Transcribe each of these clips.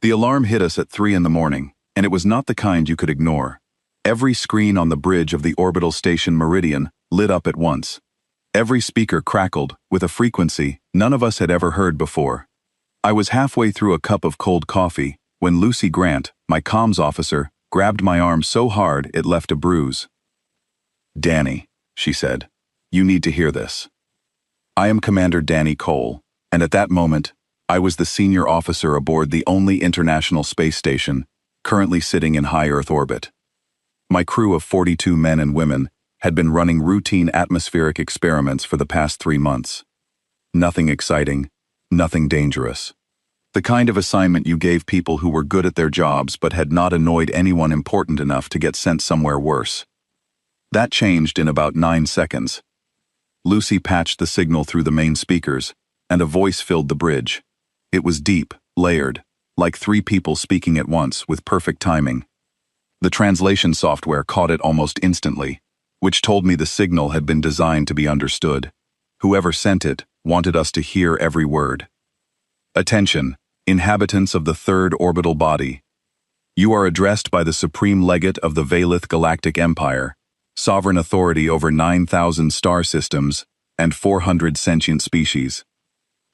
The alarm hit us at 3 in the morning, and it was not the kind you could ignore. Every screen on the bridge of the orbital station Meridian lit up at once. Every speaker crackled with a frequency none of us had ever heard before. I was halfway through a cup of cold coffee when Lucy Grant, my comms officer, grabbed my arm so hard it left a bruise. "Danny," she said, "you need to hear this. I am Commander Danny Cole, and at that moment, I was the senior officer aboard the only international space station currently sitting in high Earth orbit. My crew of 42 men and women had been running routine atmospheric experiments for the past 3 months. Nothing exciting, nothing dangerous. The kind of assignment you gave people who were good at their jobs but had not annoyed anyone important enough to get sent somewhere worse. That changed in about 9 seconds. Lucy patched the signal through the main speakers, and a voice filled the bridge. It was deep, layered, like 3 people speaking at once with perfect timing. The translation software caught it almost instantly, which told me the signal had been designed to be understood. Whoever sent it wanted us to hear every word. "Attention, inhabitants of the third orbital body. You are addressed by the Supreme Legate of the Valith Galactic Empire, sovereign authority over 9,000 star systems and 400 sentient species.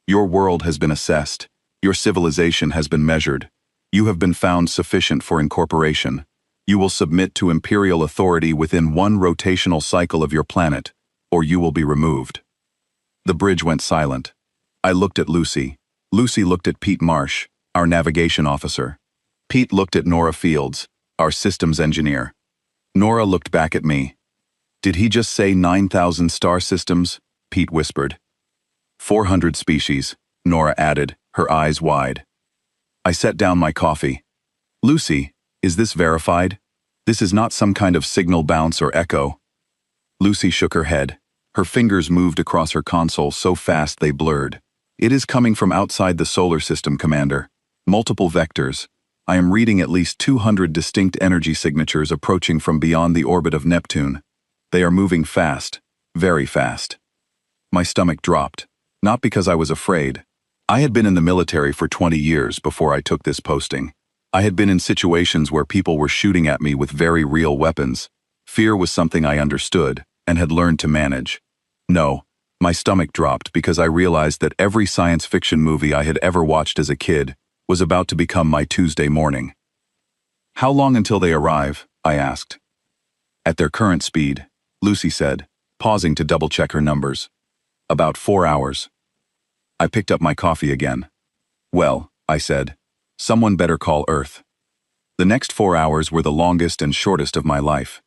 Your world has been assessed. Your civilization has been measured. You have been found sufficient for incorporation. You will submit to imperial authority within 1 rotational cycle of your planet, or you will be removed." The bridge went silent. I looked at Lucy. Lucy looked at Pete Marsh, our navigation officer. Pete looked at Nora Fields, our systems engineer. Nora looked back at me. "Did he just say 9,000 star systems?" Pete whispered. 400 species, Nora added, her eyes wide. I set down my coffee. "Lucy, is this verified? This is not some kind of signal bounce or echo." Lucy shook her head. Her fingers moved across her console so fast they blurred. "It is coming from outside the solar system, Commander. Multiple vectors. I am reading at least 200 distinct energy signatures approaching from beyond the orbit of Neptune. They are moving fast, very fast." My stomach dropped. Not because I was afraid. I had been in the military for 20 years before I took this posting. I had been in situations where people were shooting at me with very real weapons. Fear was something I understood and had learned to manage. No, my stomach dropped because I realized that every science fiction movie I had ever watched as a kid was about to become my Tuesday morning. "How long until they arrive?" I asked. "At their current speed," Lucy said, pausing to double-check her numbers. "About 4 hours." I picked up my coffee again. "Well," I said, "someone better call Earth." The next 4 hours were the longest and shortest of my life.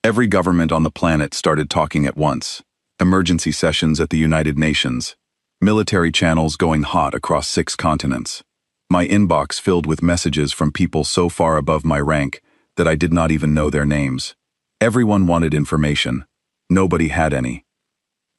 Every government on the planet started talking at once. Emergency sessions at the United Nations. Military channels going hot across 6 continents. My inbox filled with messages from people so far above my rank that I did not even know their names. Everyone wanted information. Nobody had any.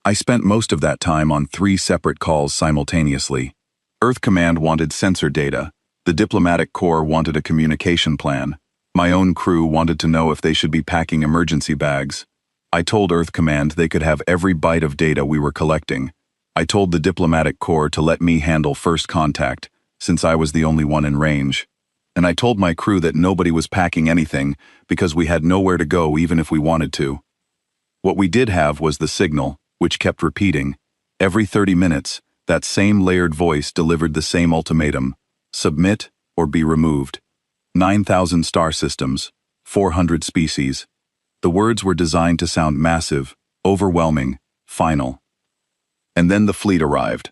I spent most of that time on 3 separate calls simultaneously. Earth Command wanted sensor data. The Diplomatic Corps wanted a communication plan. My own crew wanted to know if they should be packing emergency bags. I told Earth Command they could have every byte of data we were collecting. I told the Diplomatic Corps to let me handle first contact, since I was the only one in range. And I told my crew that nobody was packing anything because we had nowhere to go even if we wanted to. What we did have was the signal, which kept repeating. Every 30 minutes, that same layered voice delivered the same ultimatum: submit or be removed. 9,000 star systems, 400 species. The words were designed to sound massive, overwhelming, final. And then the fleet arrived.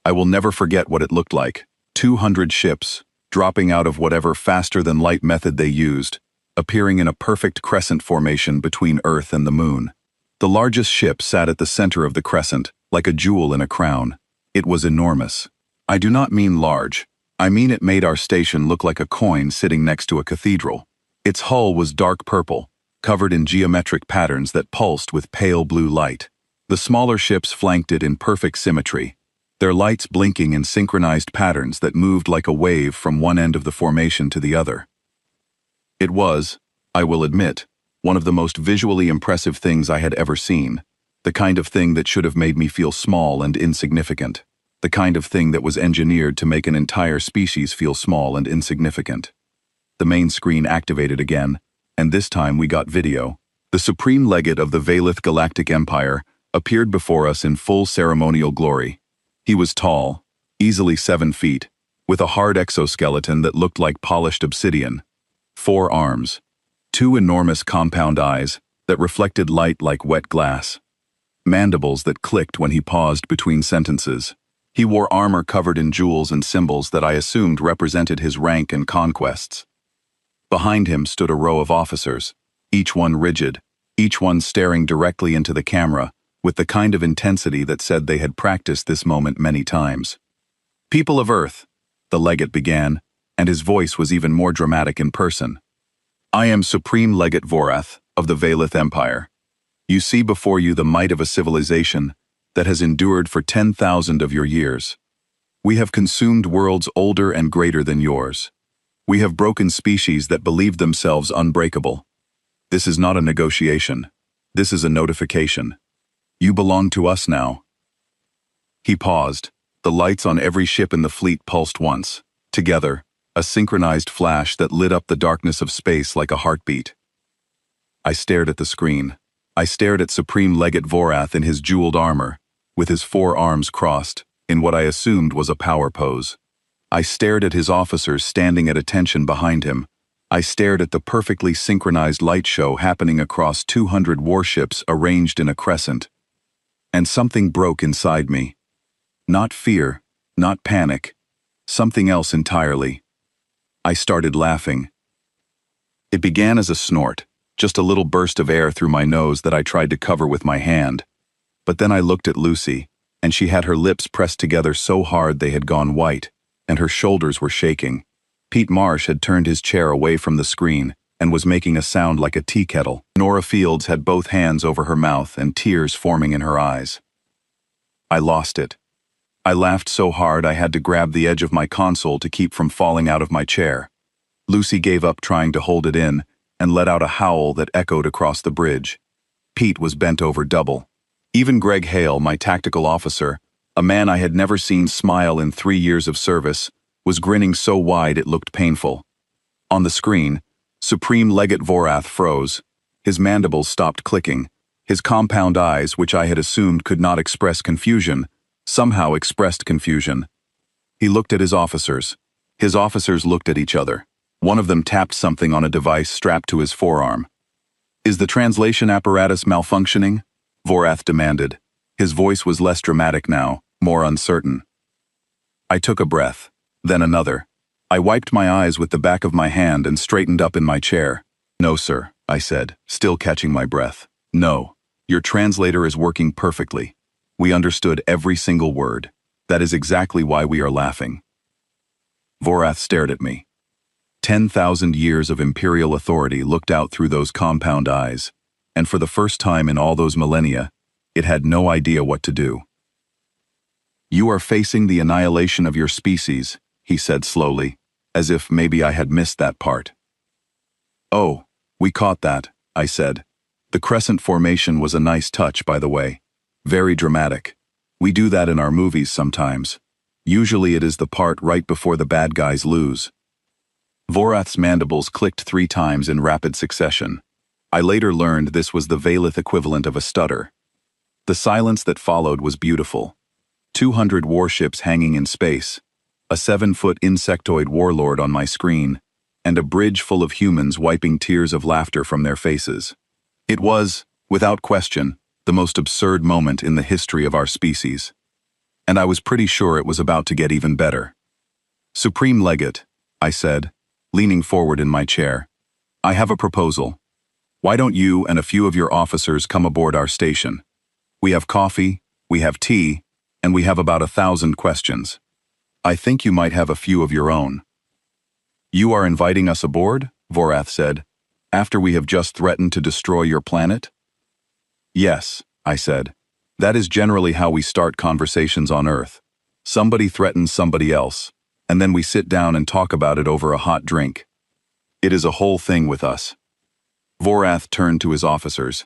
I will never forget what it looked like. 200 ships, dropping out of whatever faster-than-light method they used, appearing in a perfect crescent formation between Earth and the Moon. The largest ship sat at the center of the crescent, like a jewel in a crown. It was enormous. I do not mean large. I mean it made our station look like a coin sitting next to a cathedral. Its hull was dark purple, covered in geometric patterns that pulsed with pale blue light. The smaller ships flanked it in perfect symmetry, their lights blinking in synchronized patterns that moved like a wave from one end of the formation to the other. It was, I will admit, one of the most visually impressive things I had ever seen, the kind of thing that should have made me feel small and insignificant. the kind of thing that was engineered to make an entire species feel small and insignificant. The main screen activated again, and this time we got video. The supreme legate of the Valith Galactic Empire appeared before us in full ceremonial glory. He was tall, easily 7 feet, with a hard exoskeleton that looked like polished obsidian. 4 arms, 2 enormous compound eyes that reflected light like wet glass. Mandibles that clicked when he paused between sentences. He wore armor covered in jewels and symbols that I assumed represented his rank and conquests. Behind him stood a row of officers, each one rigid, each one staring directly into the camera, with the kind of intensity that said they had practiced this moment many times. "People of Earth," the legate began, and his voice was even more dramatic in person. "I am Supreme Legate Vorath of the Valith Empire. You see before you the might of a civilization that has endured for 10,000 of your years. We have consumed worlds older and greater than yours. We have broken species that believed themselves unbreakable. This is not a negotiation. This is a notification. You belong to us now." He paused. The lights on every ship in the fleet pulsed once. Together, a synchronized flash that lit up the darkness of space like a heartbeat. I stared at the screen. I stared at Supreme Legate Vorath in his jeweled armor, with his 4 arms crossed, in what I assumed was a power pose. I stared at his officers standing at attention behind him. I stared at the perfectly synchronized light show happening across 200 warships arranged in a crescent. And something broke inside me. Not fear, not panic, something else entirely. I started laughing. It began as a snort, just a little burst of air through my nose that I tried to cover with my hand. But then I looked at Lucy, and she had her lips pressed together so hard they had gone white, and her shoulders were shaking. Pete Marsh had turned his chair away from the screen and was making a sound like a tea kettle. Nora Fields had both hands over her mouth and tears forming in her eyes. I lost it. I laughed so hard I had to grab the edge of my console to keep from falling out of my chair. Lucy gave up trying to hold it in and let out a howl that echoed across the bridge. Pete was bent over double. Even Greg Hale, my tactical officer, a man I had never seen smile in 3 years of service, was grinning so wide it looked painful. On the screen, Supreme Legate Vorath froze. His mandibles stopped clicking. His compound eyes, which I had assumed could not express confusion, somehow expressed confusion. He looked at his officers. His officers looked at each other. One of them tapped something on a device strapped to his forearm. "Is the translation apparatus malfunctioning?" Vorath demanded. His voice was less dramatic now, more uncertain. I took a breath, then another. I wiped my eyes with the back of my hand and straightened up in my chair. "No, sir," I said, still catching my breath. "No, your translator is working perfectly. We understood every single word. That is exactly why we are laughing." Vorath stared at me. 10,000 years of imperial authority looked out through those compound eyes, and for the first time in all those millennia, it had no idea what to do. "You are facing the annihilation of your species," he said slowly, as if maybe I had missed that part. "Oh, we caught that," I said. "The crescent formation was a nice touch, by the way. Very dramatic. We do that in our movies sometimes. Usually it is the part right before the bad guys lose." Vorath's mandibles clicked 3 times in rapid succession. I later learned this was the Valith equivalent of a stutter. The silence that followed was beautiful. 200 warships hanging in space, a 7-foot insectoid warlord on my screen, and a bridge full of humans wiping tears of laughter from their faces. It was, without question, the most absurd moment in the history of our species. And I was pretty sure it was about to get even better. "Supreme Legate," I said, leaning forward in my chair, "I have a proposal. Why don't you and a few of your officers come aboard our station? We have coffee, we have tea, and we have about 1,000 questions. I think you might have a few of your own." "You are inviting us aboard?" Vorath said, "after we have just threatened to destroy your planet?" "Yes," I said. "That is generally how we start conversations on Earth. Somebody threatens somebody else, and then we sit down and talk about it over a hot drink. It is a whole thing with us." Vorath turned to his officers.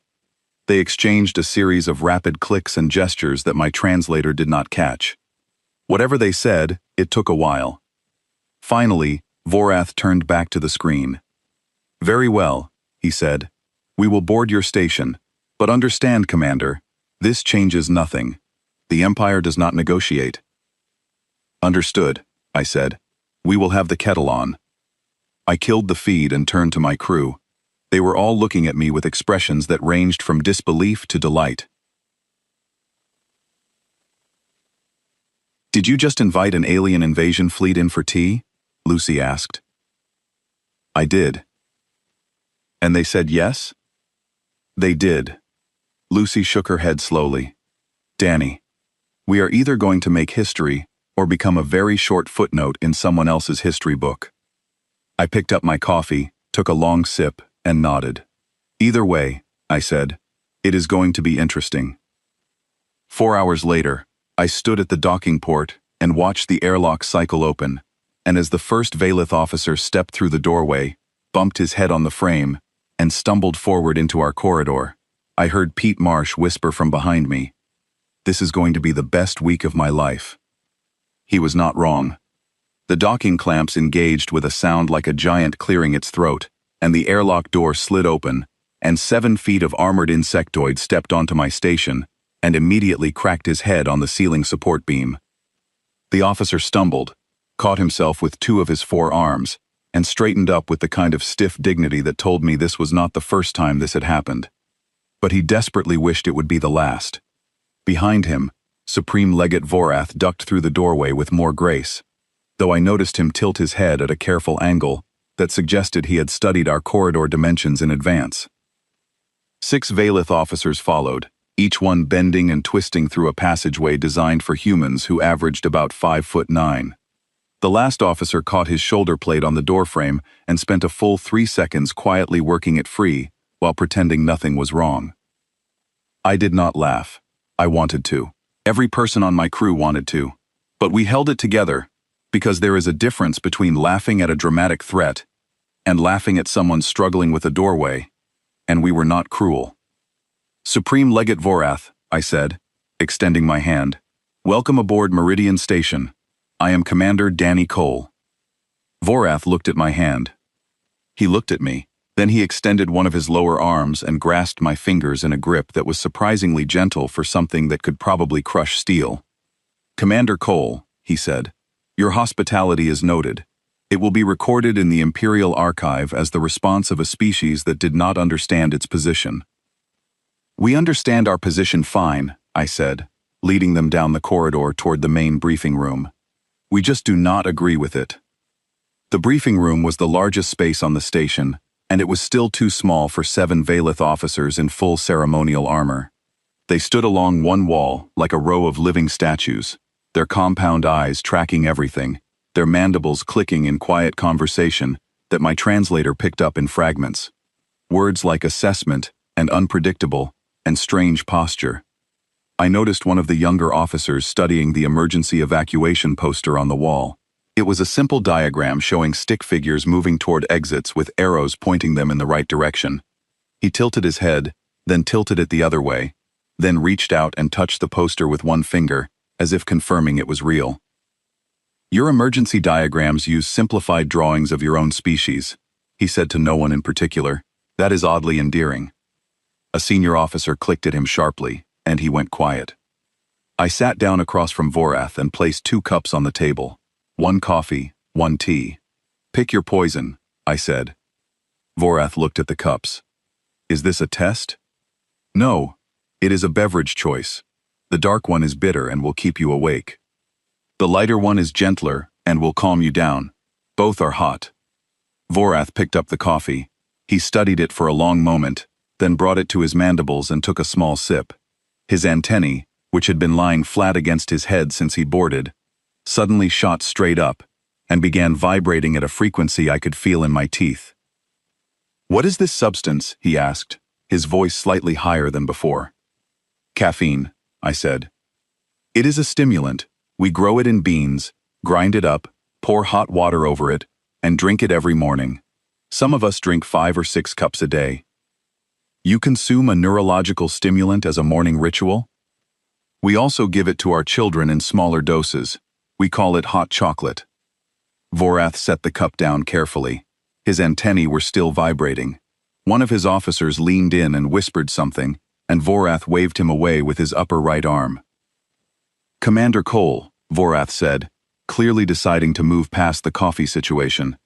They exchanged a series of rapid clicks and gestures that my translator did not catch. Whatever they said, it took a while. Finally, Vorath turned back to the screen. "Very well," he said. "We will board your station. But understand, Commander, this changes nothing. The Empire does not negotiate." "Understood," I said. "We will have the kettle on." I killed the feed and turned to my crew. They were all looking at me with expressions that ranged from disbelief to delight. "Did you just invite an alien invasion fleet in for tea?" Lucy asked. "I did." "And they said yes?" "They did." Lucy shook her head slowly. "Danny, we are either going to make history or become a very short footnote in someone else's history book." I picked up my coffee, took a long sip, and nodded. "Either way," I said, "it is going to be interesting." 4 hours later, I stood at the docking port and watched the airlock cycle open, and as the first Valith officer stepped through the doorway, bumped his head on the frame, and stumbled forward into our corridor, I heard Pete Marsh whisper from behind me, "This is going to be the best week of my life." He was not wrong. The docking clamps engaged with a sound like a giant clearing its throat, and the airlock door slid open, and 7 feet of armored insectoid stepped onto my station and immediately cracked his head on the ceiling support beam. The officer stumbled, caught himself with 2 of his 4 arms, and straightened up with the kind of stiff dignity that told me this was not the first time this had happened. But he desperately wished it would be the last. Behind him, Supreme Legate Vorath ducked through the doorway with more grace, though I noticed him tilt his head at a careful angle that suggested he had studied our corridor dimensions in advance. 6 Valith officers followed, each one bending and twisting through a passageway designed for humans who averaged about 5'9". The last officer caught his shoulder plate on the doorframe and spent a full 3 seconds quietly working it free while pretending nothing was wrong. I did not laugh. I wanted to. Every person on my crew wanted to. But we held it together, because there is a difference between laughing at a dramatic threat and laughing at someone struggling with a doorway, and we were not cruel. "Supreme Legate Vorath," I said, extending my hand. "Welcome aboard Meridian Station. I am Commander Danny Cole." Vorath looked at my hand. He looked at me, then he extended one of his lower arms and grasped my fingers in a grip that was surprisingly gentle for something that could probably crush steel. "Commander Cole," he said, "your hospitality is noted. It will be recorded in the Imperial Archive as the response of a species that did not understand its position." "We understand our position fine," I said, leading them down the corridor toward the main briefing room. "We just do not agree with it." The briefing room was the largest space on the station, and it was still too small for 7 Valith officers in full ceremonial armor. They stood along one wall like a row of living statues, their compound eyes tracking everything, their mandibles clicking in quiet conversation that my translator picked up in fragments. Words like assessment and unpredictable and strange posture. I noticed one of the younger officers studying the emergency evacuation poster on the wall. It was a simple diagram showing stick figures moving toward exits with arrows pointing them in the right direction. He tilted his head, then tilted it the other way, then reached out and touched the poster with one finger, as if confirming it was real. "Your emergency diagrams use simplified drawings of your own species," he said to no one in particular. "That is oddly endearing." A senior officer clicked at him sharply, and he went quiet. I sat down across from Vorath and placed 2 cups on the table. 1 coffee, 1 tea. "Pick your poison," I said. Vorath looked at the cups. "Is this a test?" "No, it is a beverage choice. The dark one is bitter and will keep you awake. The lighter one is gentler and will calm you down. Both are hot." Vorath picked up the coffee. He studied it for a long moment, then brought it to his mandibles and took a small sip. His antennae, which had been lying flat against his head since he boarded, suddenly shot straight up and began vibrating at a frequency I could feel in my teeth. "What is this substance?" he asked, his voice slightly higher than before. "Caffeine," I said. "It is a stimulant. We grow it in beans, grind it up, pour hot water over it, and drink it every morning. Some of us drink 5 or 6 cups a day." "You consume a neurological stimulant as a morning ritual?" "We also give it to our children in smaller doses. We call it hot chocolate. Vorath set the cup down carefully. His antennae were still vibrating. One of his officers leaned in and whispered something, and Vorath waved him away with his upper right arm. "Commander Cole," Vorath said, clearly deciding to move past the coffee situation.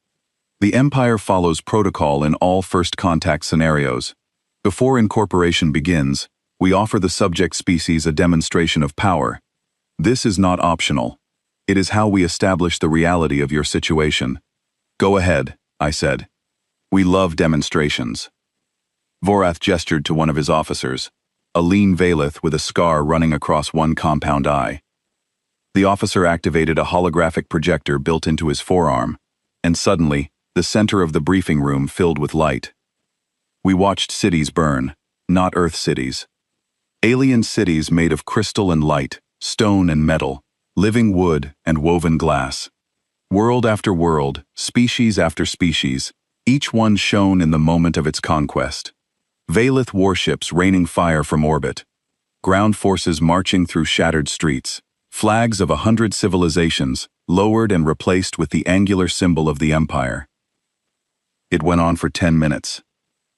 "The Empire follows protocol in all first contact scenarios. Before incorporation begins, we offer the subject species a demonstration of power. This is not optional. It is how we establish the reality of your situation." "Go ahead," I said. "We love demonstrations." Vorath gestured to one of his officers, a lean Valith with a scar running across one compound eye. The officer activated a holographic projector built into his forearm, and suddenly, the center of the briefing room filled with light. We watched cities burn, not Earth cities. Alien cities made of crystal and light, stone and metal, living wood and woven glass. World after world, species after species, each one shone in the moment of its conquest. Valith warships raining fire from orbit. Ground forces marching through shattered streets. Flags of 100 civilizations, lowered and replaced with the angular symbol of the Empire. It went on for 10 minutes.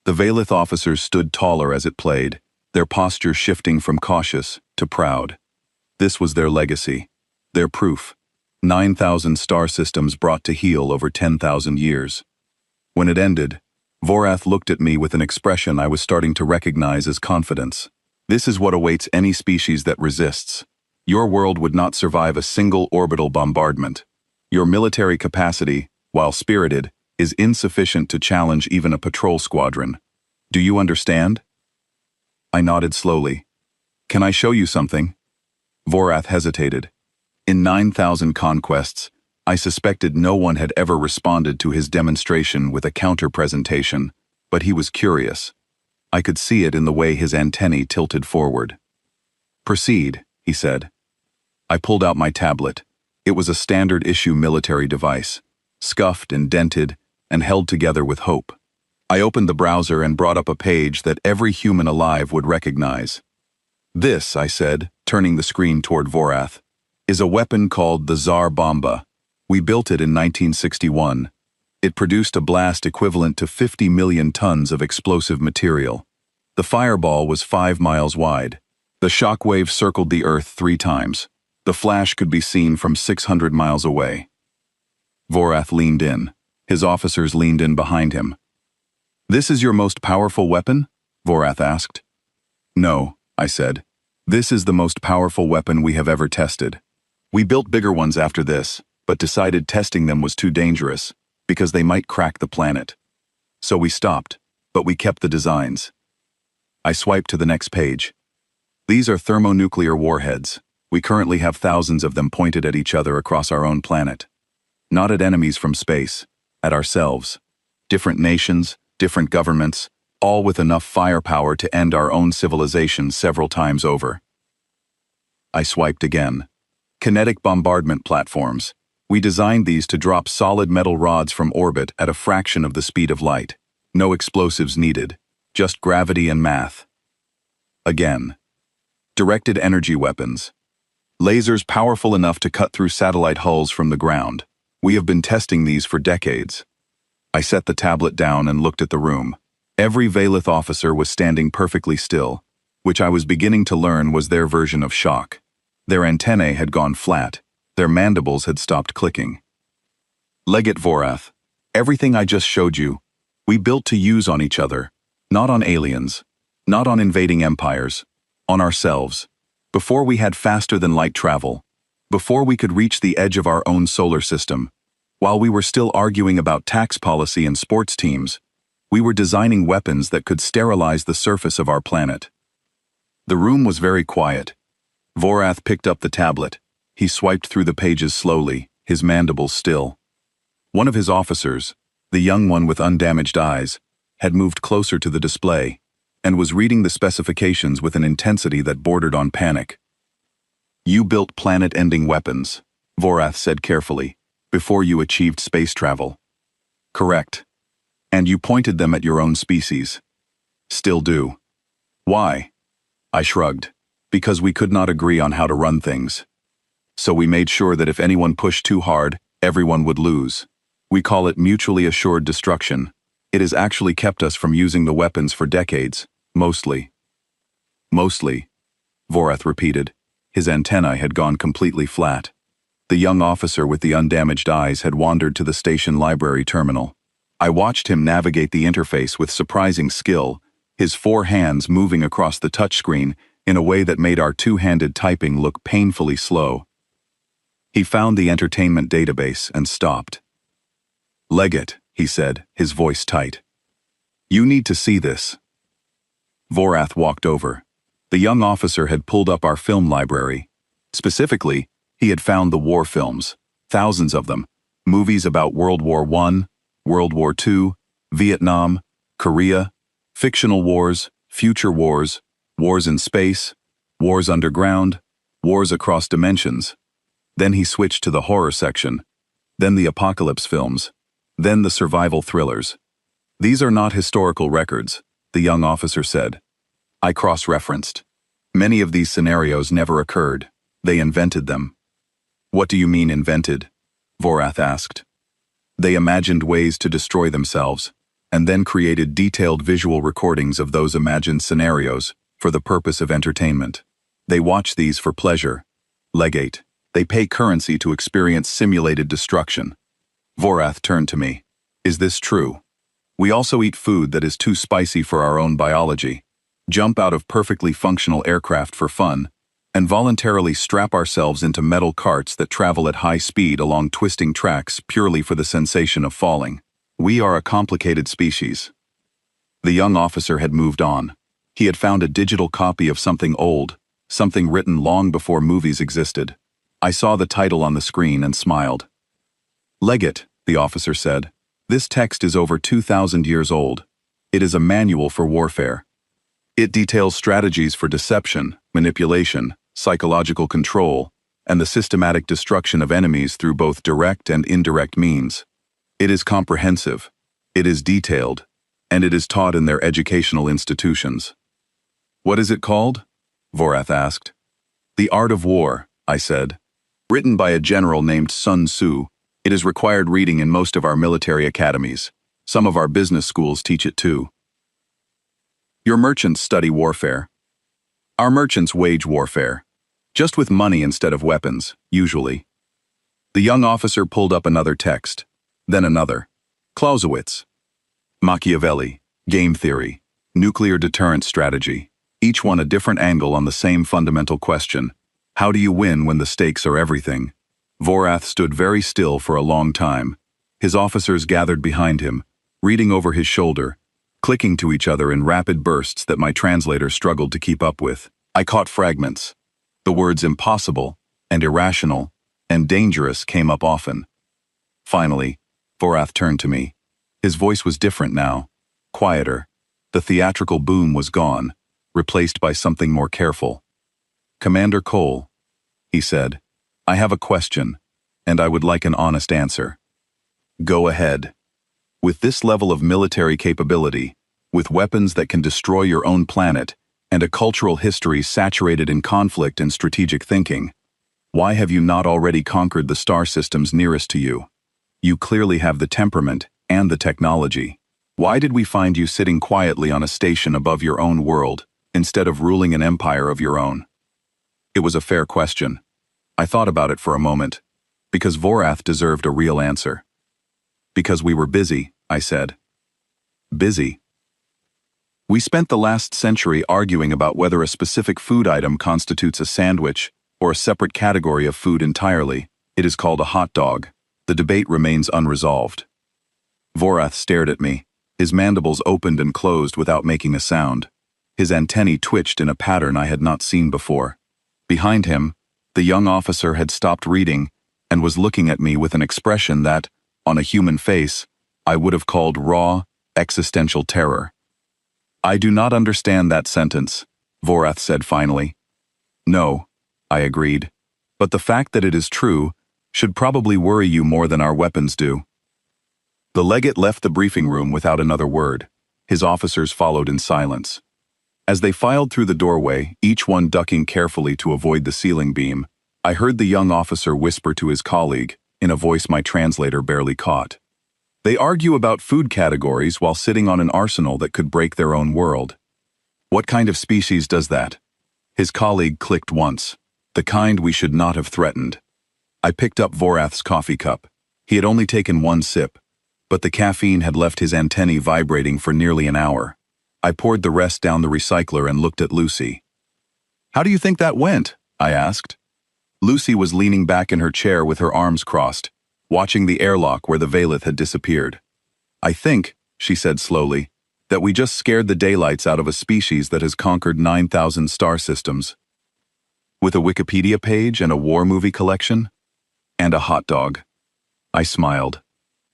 The Valith officers stood taller as it played, their posture shifting from cautious to proud. This was their legacy, their proof. 9,000 star systems brought to heel over 10,000 years. When it ended, Vorath looked at me with an expression I was starting to recognize as confidence. "This is what awaits any species that resists. Your world would not survive a single orbital bombardment. Your military capacity, while spirited, is insufficient to challenge even a patrol squadron. Do you understand?" I nodded slowly. "Can I show you something?" Vorath hesitated. In 9,000 conquests, I suspected no one had ever responded to his demonstration with a counter-presentation, but he was curious. I could see it in the way his antennae tilted forward. "Proceed," he said. I pulled out my tablet. It was a standard-issue military device, scuffed and dented, and held together with hope. I opened the browser and brought up a page that every human alive would recognize. "This," I said, turning the screen toward Vorath, "is a weapon called the Tsar Bomba. We built it in 1961. It produced a blast equivalent to 50 million tons of explosive material. The fireball was 5 miles wide. The shockwave circled the Earth 3 times. The flash could be seen from 600 miles away." Vorath leaned in. His officers leaned in behind him. "This is your most powerful weapon?" Vorath asked. "No," I said. "This is the most powerful weapon we have ever tested. We built bigger ones after this, but decided testing them was too dangerous, because they might crack the planet. So we stopped, but we kept the designs." I swiped to the next page. "These are thermonuclear warheads. We currently have thousands of them pointed at each other across our own planet. Not at enemies from space, at ourselves. Different nations, different governments, all with enough firepower to end our own civilization several times over." I swiped again. "Kinetic bombardment platforms. We designed these to drop solid metal rods from orbit at a fraction of the speed of light. No explosives needed, just gravity and math." Again. "Directed energy weapons. Lasers powerful enough to cut through satellite hulls from the ground. We have been testing these for decades." I set the tablet down and looked at the room. Every Valith officer was standing perfectly still, which I was beginning to learn was their version of shock. Their antennae had gone flat. Their mandibles had stopped clicking. "Legate Vorath, everything I just showed you, we built to use on each other, not on aliens, not on invading empires, on ourselves. Before we had faster-than-light travel, before we could reach the edge of our own solar system, while we were still arguing about tax policy and sports teams, we were designing weapons that could sterilize the surface of our planet." The room was very quiet. Vorath picked up the tablet. He swiped through the pages slowly, his mandibles still. One of his officers, the young one with undamaged eyes, had moved closer to the display and was reading the specifications with an intensity that bordered on panic. "You built planet-ending weapons," Vorath said carefully, "before you achieved space travel." "Correct. And you pointed them at your own species." "Still do." "Why?" I shrugged. "Because we could not agree on how to run things." So we made sure that if anyone pushed too hard, everyone would lose. We call it mutually assured destruction. It has actually kept us from using the weapons for decades, mostly. Mostly, Vorath repeated. His antennae had gone completely flat. The young officer with the undamaged eyes had wandered to the station library terminal. I watched him navigate the interface with surprising skill, his 4 hands moving across the touchscreen in a way that made our two-handed typing look painfully slow. He found the entertainment database and stopped. "Leggett," he said, his voice tight. "You need to see this." Vorath walked over. The young officer had pulled up our film library. Specifically, he had found the war films, thousands of them, movies about World War I, World War II, Vietnam, Korea, fictional wars, future wars, wars in space, wars underground, wars across dimensions. Then he switched to the horror section, then the apocalypse films, then the survival thrillers. "These are not historical records," the young officer said. I cross-referenced. "Many of these scenarios never occurred. They invented them." "What do you mean invented?" Vorath asked. "They imagined ways to destroy themselves, and then created detailed visual recordings of those imagined scenarios for the purpose of entertainment. They watch these for pleasure. Legate. They pay currency to experience simulated destruction." Vorath turned to me. "Is this true? We also eat food that is too spicy for our own biology, jump out of perfectly functional aircraft for fun, and voluntarily strap ourselves into metal carts that travel at high speed along twisting tracks purely for the sensation of falling. We are a complicated species." The young officer had moved on. He had found a digital copy of something old, something written long before movies existed. I saw the title on the screen and smiled. "Leggett," the officer said, "this text is over 2,000 years old. It is a manual for warfare. It details strategies for deception, manipulation, psychological control, and the systematic destruction of enemies through both direct and indirect means. It is comprehensive, it is detailed, and it is taught in their educational institutions." "What is it called?" Vorath asked. "The Art of War," I said. "Written by a general named Sun Tzu, it is required reading in most of our military academies. Some of our business schools teach it too." "Your merchants study warfare." "Our merchants wage warfare. Just with money instead of weapons, usually." The young officer pulled up another text, then another. Clausewitz, Machiavelli, game theory, nuclear deterrent strategy, each one a different angle on the same fundamental question. How do you win when the stakes are everything? Vorath stood very still for a long time. His officers gathered behind him, reading over his shoulder, clicking to each other in rapid bursts that my translator struggled to keep up with. I caught fragments. The words impossible and irrational and dangerous came up often. Finally, Vorath turned to me. His voice was different now, quieter. The theatrical boom was gone, replaced by something more careful. "Commander Cole," he said, "I have a question, and I would like an honest answer." "Go ahead." With this level of military capability, with weapons that can destroy your own planet, and a cultural history saturated in conflict and strategic thinking, why have you not already conquered the star systems nearest to you? You clearly have the temperament and the technology. Why did we find you sitting quietly on a station above your own world, instead of ruling an empire of your own? It was a fair question. I thought about it for a moment, because Vorath deserved a real answer. "Because we were busy," I said. "Busy?" "We spent the last century arguing about whether a specific food item constitutes a sandwich or a separate category of food entirely. It is called a hot dog. The debate remains unresolved." Vorath stared at me. His mandibles opened and closed without making a sound. His antennae twitched in a pattern I had not seen before. Behind him, the young officer had stopped reading and was looking at me with an expression that, on a human face, I would have called raw, existential terror. "I do not understand that sentence," Vorath said finally. "No," I agreed, "but the fact that it is true should probably worry you more than our weapons do." The legate left the briefing room without another word. His officers followed in silence. As they filed through the doorway, each one ducking carefully to avoid the ceiling beam, I heard the young officer whisper to his colleague, in a voice my translator barely caught. They argue about food categories while sitting on an arsenal that could break their own world. What kind of species does that? His colleague clicked once. The kind we should not have threatened. I picked up Vorath's coffee cup. He had only taken one sip, but the caffeine had left his antennae vibrating for nearly an hour. I poured the rest down the recycler and looked at Lucy. "How do you think that went?" I asked. Lucy was leaning back in her chair with her arms crossed, watching the airlock where the Valith had disappeared. "I think," she said slowly, "that we just scared the daylights out of a species that has conquered 9,000 star systems. With a Wikipedia page and a war movie collection? And a hot dog." I smiled.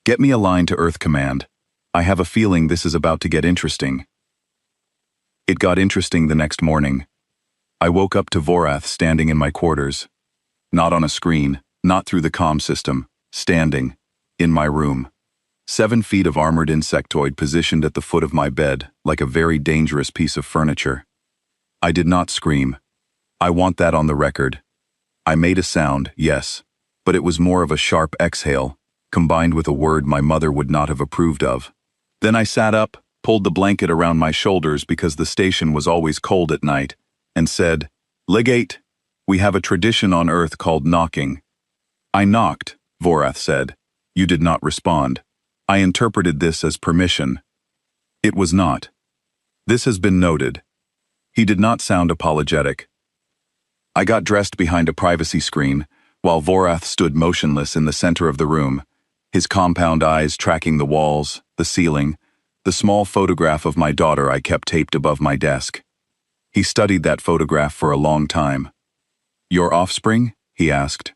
"Get me a line to Earth Command. I have a feeling this is about to get interesting." It got interesting the next morning. I woke up to Vorath standing in my quarters. Not on a screen, not through the comm system, standing, in my room. 7 feet of armored insectoid positioned at the foot of my bed, like a very dangerous piece of furniture. I did not scream. I want that on the record. I made a sound, yes, but it was more of a sharp exhale, combined with a word my mother would not have approved of. Then I sat up, pulled the blanket around my shoulders because the station was always cold at night, and said, "Legate, we have a tradition on Earth called knocking." "I knocked," Vorath said. "You did not respond. I interpreted this as permission." It was not. "This has been noted." He did not sound apologetic. I got dressed behind a privacy screen, while Vorath stood motionless in the center of the room, his compound eyes tracking the walls, the ceiling, the small photograph of my daughter I kept taped above my desk. He studied that photograph for a long time. "Your offspring?" he asked.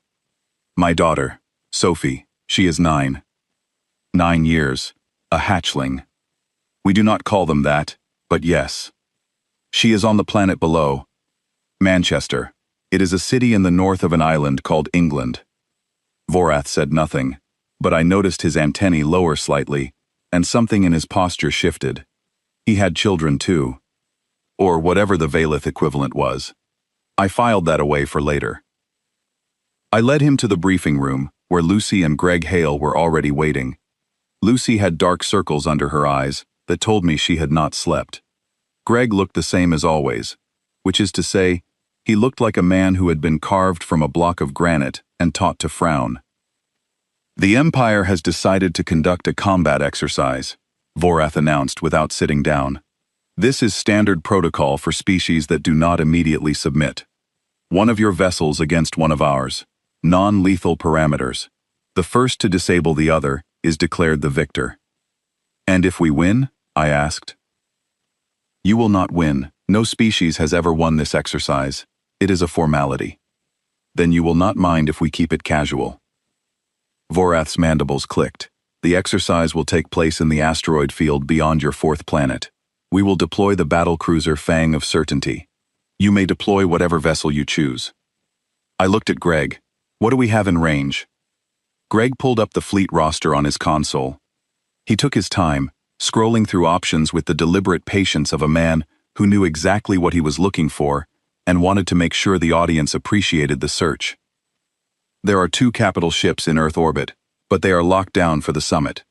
"My daughter, Sophie. She is 9. 9 years. A hatchling. We do not call them that, but yes. She is on the planet below. Manchester. It is a city in the north of an island called England." Vorath said nothing, but I noticed his antennae lower slightly, and something in his posture shifted. He had children too. Or whatever the Valith equivalent was. I filed that away for later. I led him to the briefing room, where Lucy and Greg Hale were already waiting. Lucy had dark circles under her eyes that told me she had not slept. Greg looked the same as always, which is to say, he looked like a man who had been carved from a block of granite and taught to frown. "The Empire has decided to conduct a combat exercise," Vorath announced without sitting down. "This is standard protocol for species that do not immediately submit. One of your vessels against one of ours. Non-lethal parameters. The first to disable the other is declared the victor." "And if we win?" I asked. "You will not win. No species has ever won this exercise. It is a formality. Then you will not mind if we keep it casual." Vorath's mandibles clicked. "The exercise will take place in the asteroid field beyond your 4th planet. We will deploy the battlecruiser Fang of Certainty. You may deploy whatever vessel you choose." I looked at Greg. "What do we have in range?" Greg pulled up the fleet roster on his console. He took his time, scrolling through options with the deliberate patience of a man who knew exactly what he was looking for and wanted to make sure the audience appreciated the search. There are 2 capital ships in Earth orbit, but they are locked down for the summit.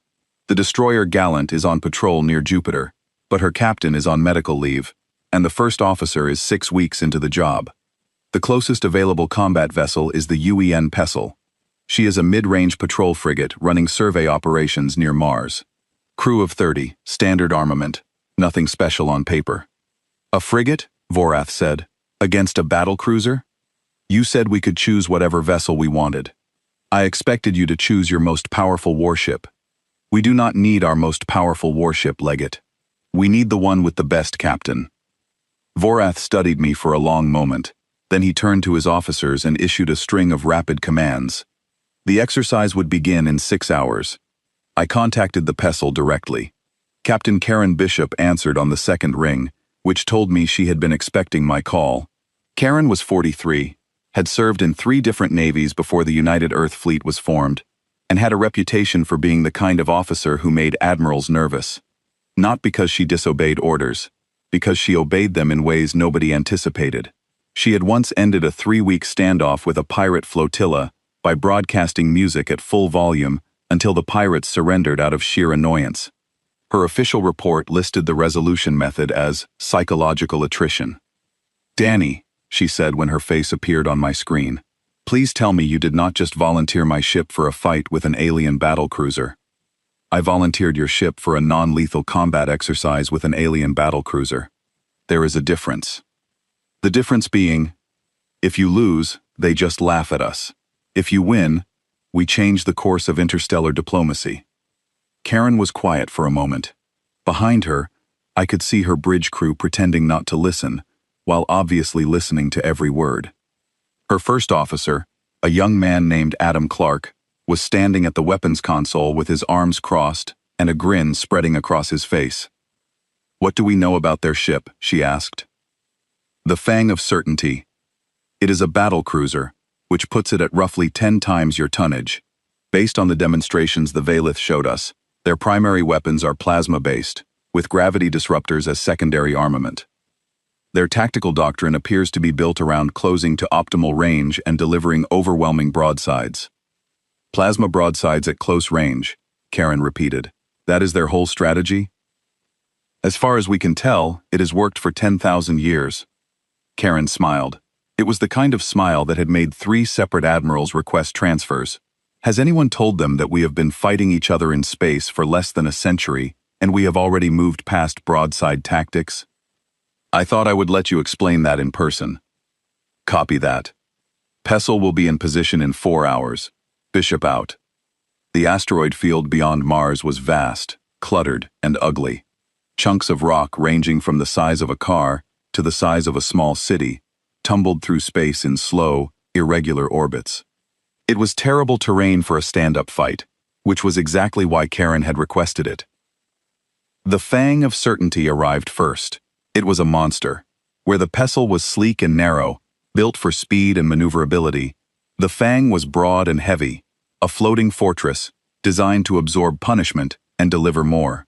The destroyer Gallant is on patrol near Jupiter, but her captain is on medical leave, and the first officer is 6 weeks into the job. The closest available combat vessel is the UEN Pessel. She is a mid-range patrol frigate running survey operations near Mars. Crew of 30, standard armament, nothing special on paper. "A frigate?" Vorath said. "Against a battlecruiser? You said we could choose whatever vessel we wanted. I expected you to choose your most powerful warship. We do not need our most powerful warship, Legate. We need the one with the best captain." Vorath studied me for a long moment. Then he turned to his officers and issued a string of rapid commands. The exercise would begin in 6 hours. I contacted the Pessel directly. Captain Karen Bishop answered on the second ring, which told me she had been expecting my call. Karen was 43, had served in 3 different navies before the United Earth Fleet was formed, and had a reputation for being the kind of officer who made admirals nervous. Not because she disobeyed orders, because she obeyed them in ways nobody anticipated. She had once ended a 3-week standoff with a pirate flotilla by broadcasting music at full volume until the pirates surrendered out of sheer annoyance. Her official report listed the resolution method as psychological attrition. "Danny," she said when her face appeared on my screen, "please tell me you did not just volunteer my ship for a fight with an alien battlecruiser." "I volunteered your ship for a non-lethal combat exercise with an alien battlecruiser. There is a difference. The difference being, if you lose, they just laugh at us. If you win, we change the course of interstellar diplomacy." Karen was quiet for a moment. Behind her, I could see her bridge crew pretending not to listen, while obviously listening to every word. Her first officer, a young man named Adam Clark, was standing at the weapons console with his arms crossed and a grin spreading across his face. "What do we know about their ship?" she asked. "The Fang of Certainty. It is a battlecruiser, which puts it at roughly 10 times your tonnage. Based on the demonstrations the Valith showed us, their primary weapons are plasma-based, with gravity disruptors as secondary armament. Their tactical doctrine appears to be built around closing to optimal range and delivering overwhelming broadsides." "Plasma broadsides at close range," Karen repeated. "That is their whole strategy?" "As far as we can tell, it has worked for 10,000 years. Karen smiled. It was the kind of smile that had made 3 separate admirals request transfers. "Has anyone told them that we have been fighting each other in space for less than a century, and we have already moved past broadside tactics?" "I thought I would let you explain that in person." "Copy that. Pessel will be in position in 4 hours. Bishop out." The asteroid field beyond Mars was vast, cluttered, and ugly. Chunks of rock ranging from the size of a car to the size of a small city tumbled through space in slow, irregular orbits. It was terrible terrain for a stand-up fight, which was exactly why Karen had requested it. The Fang of Certainty arrived first. It was a monster. Where the Pessel was sleek and narrow, built for speed and maneuverability, the Fang was broad and heavy, a floating fortress designed to absorb punishment and deliver more.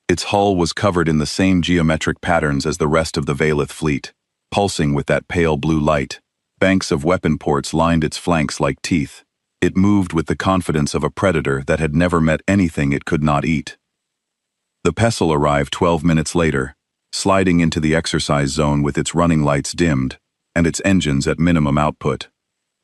Its hull was covered in the same geometric patterns as the rest of the Valith fleet, pulsing with that pale blue light. Banks of weapon ports lined its flanks like teeth. It moved with the confidence of a predator that had never met anything it could not eat. The Pessel arrived 12 minutes later, sliding into the exercise zone with its running lights dimmed and its engines at minimum output.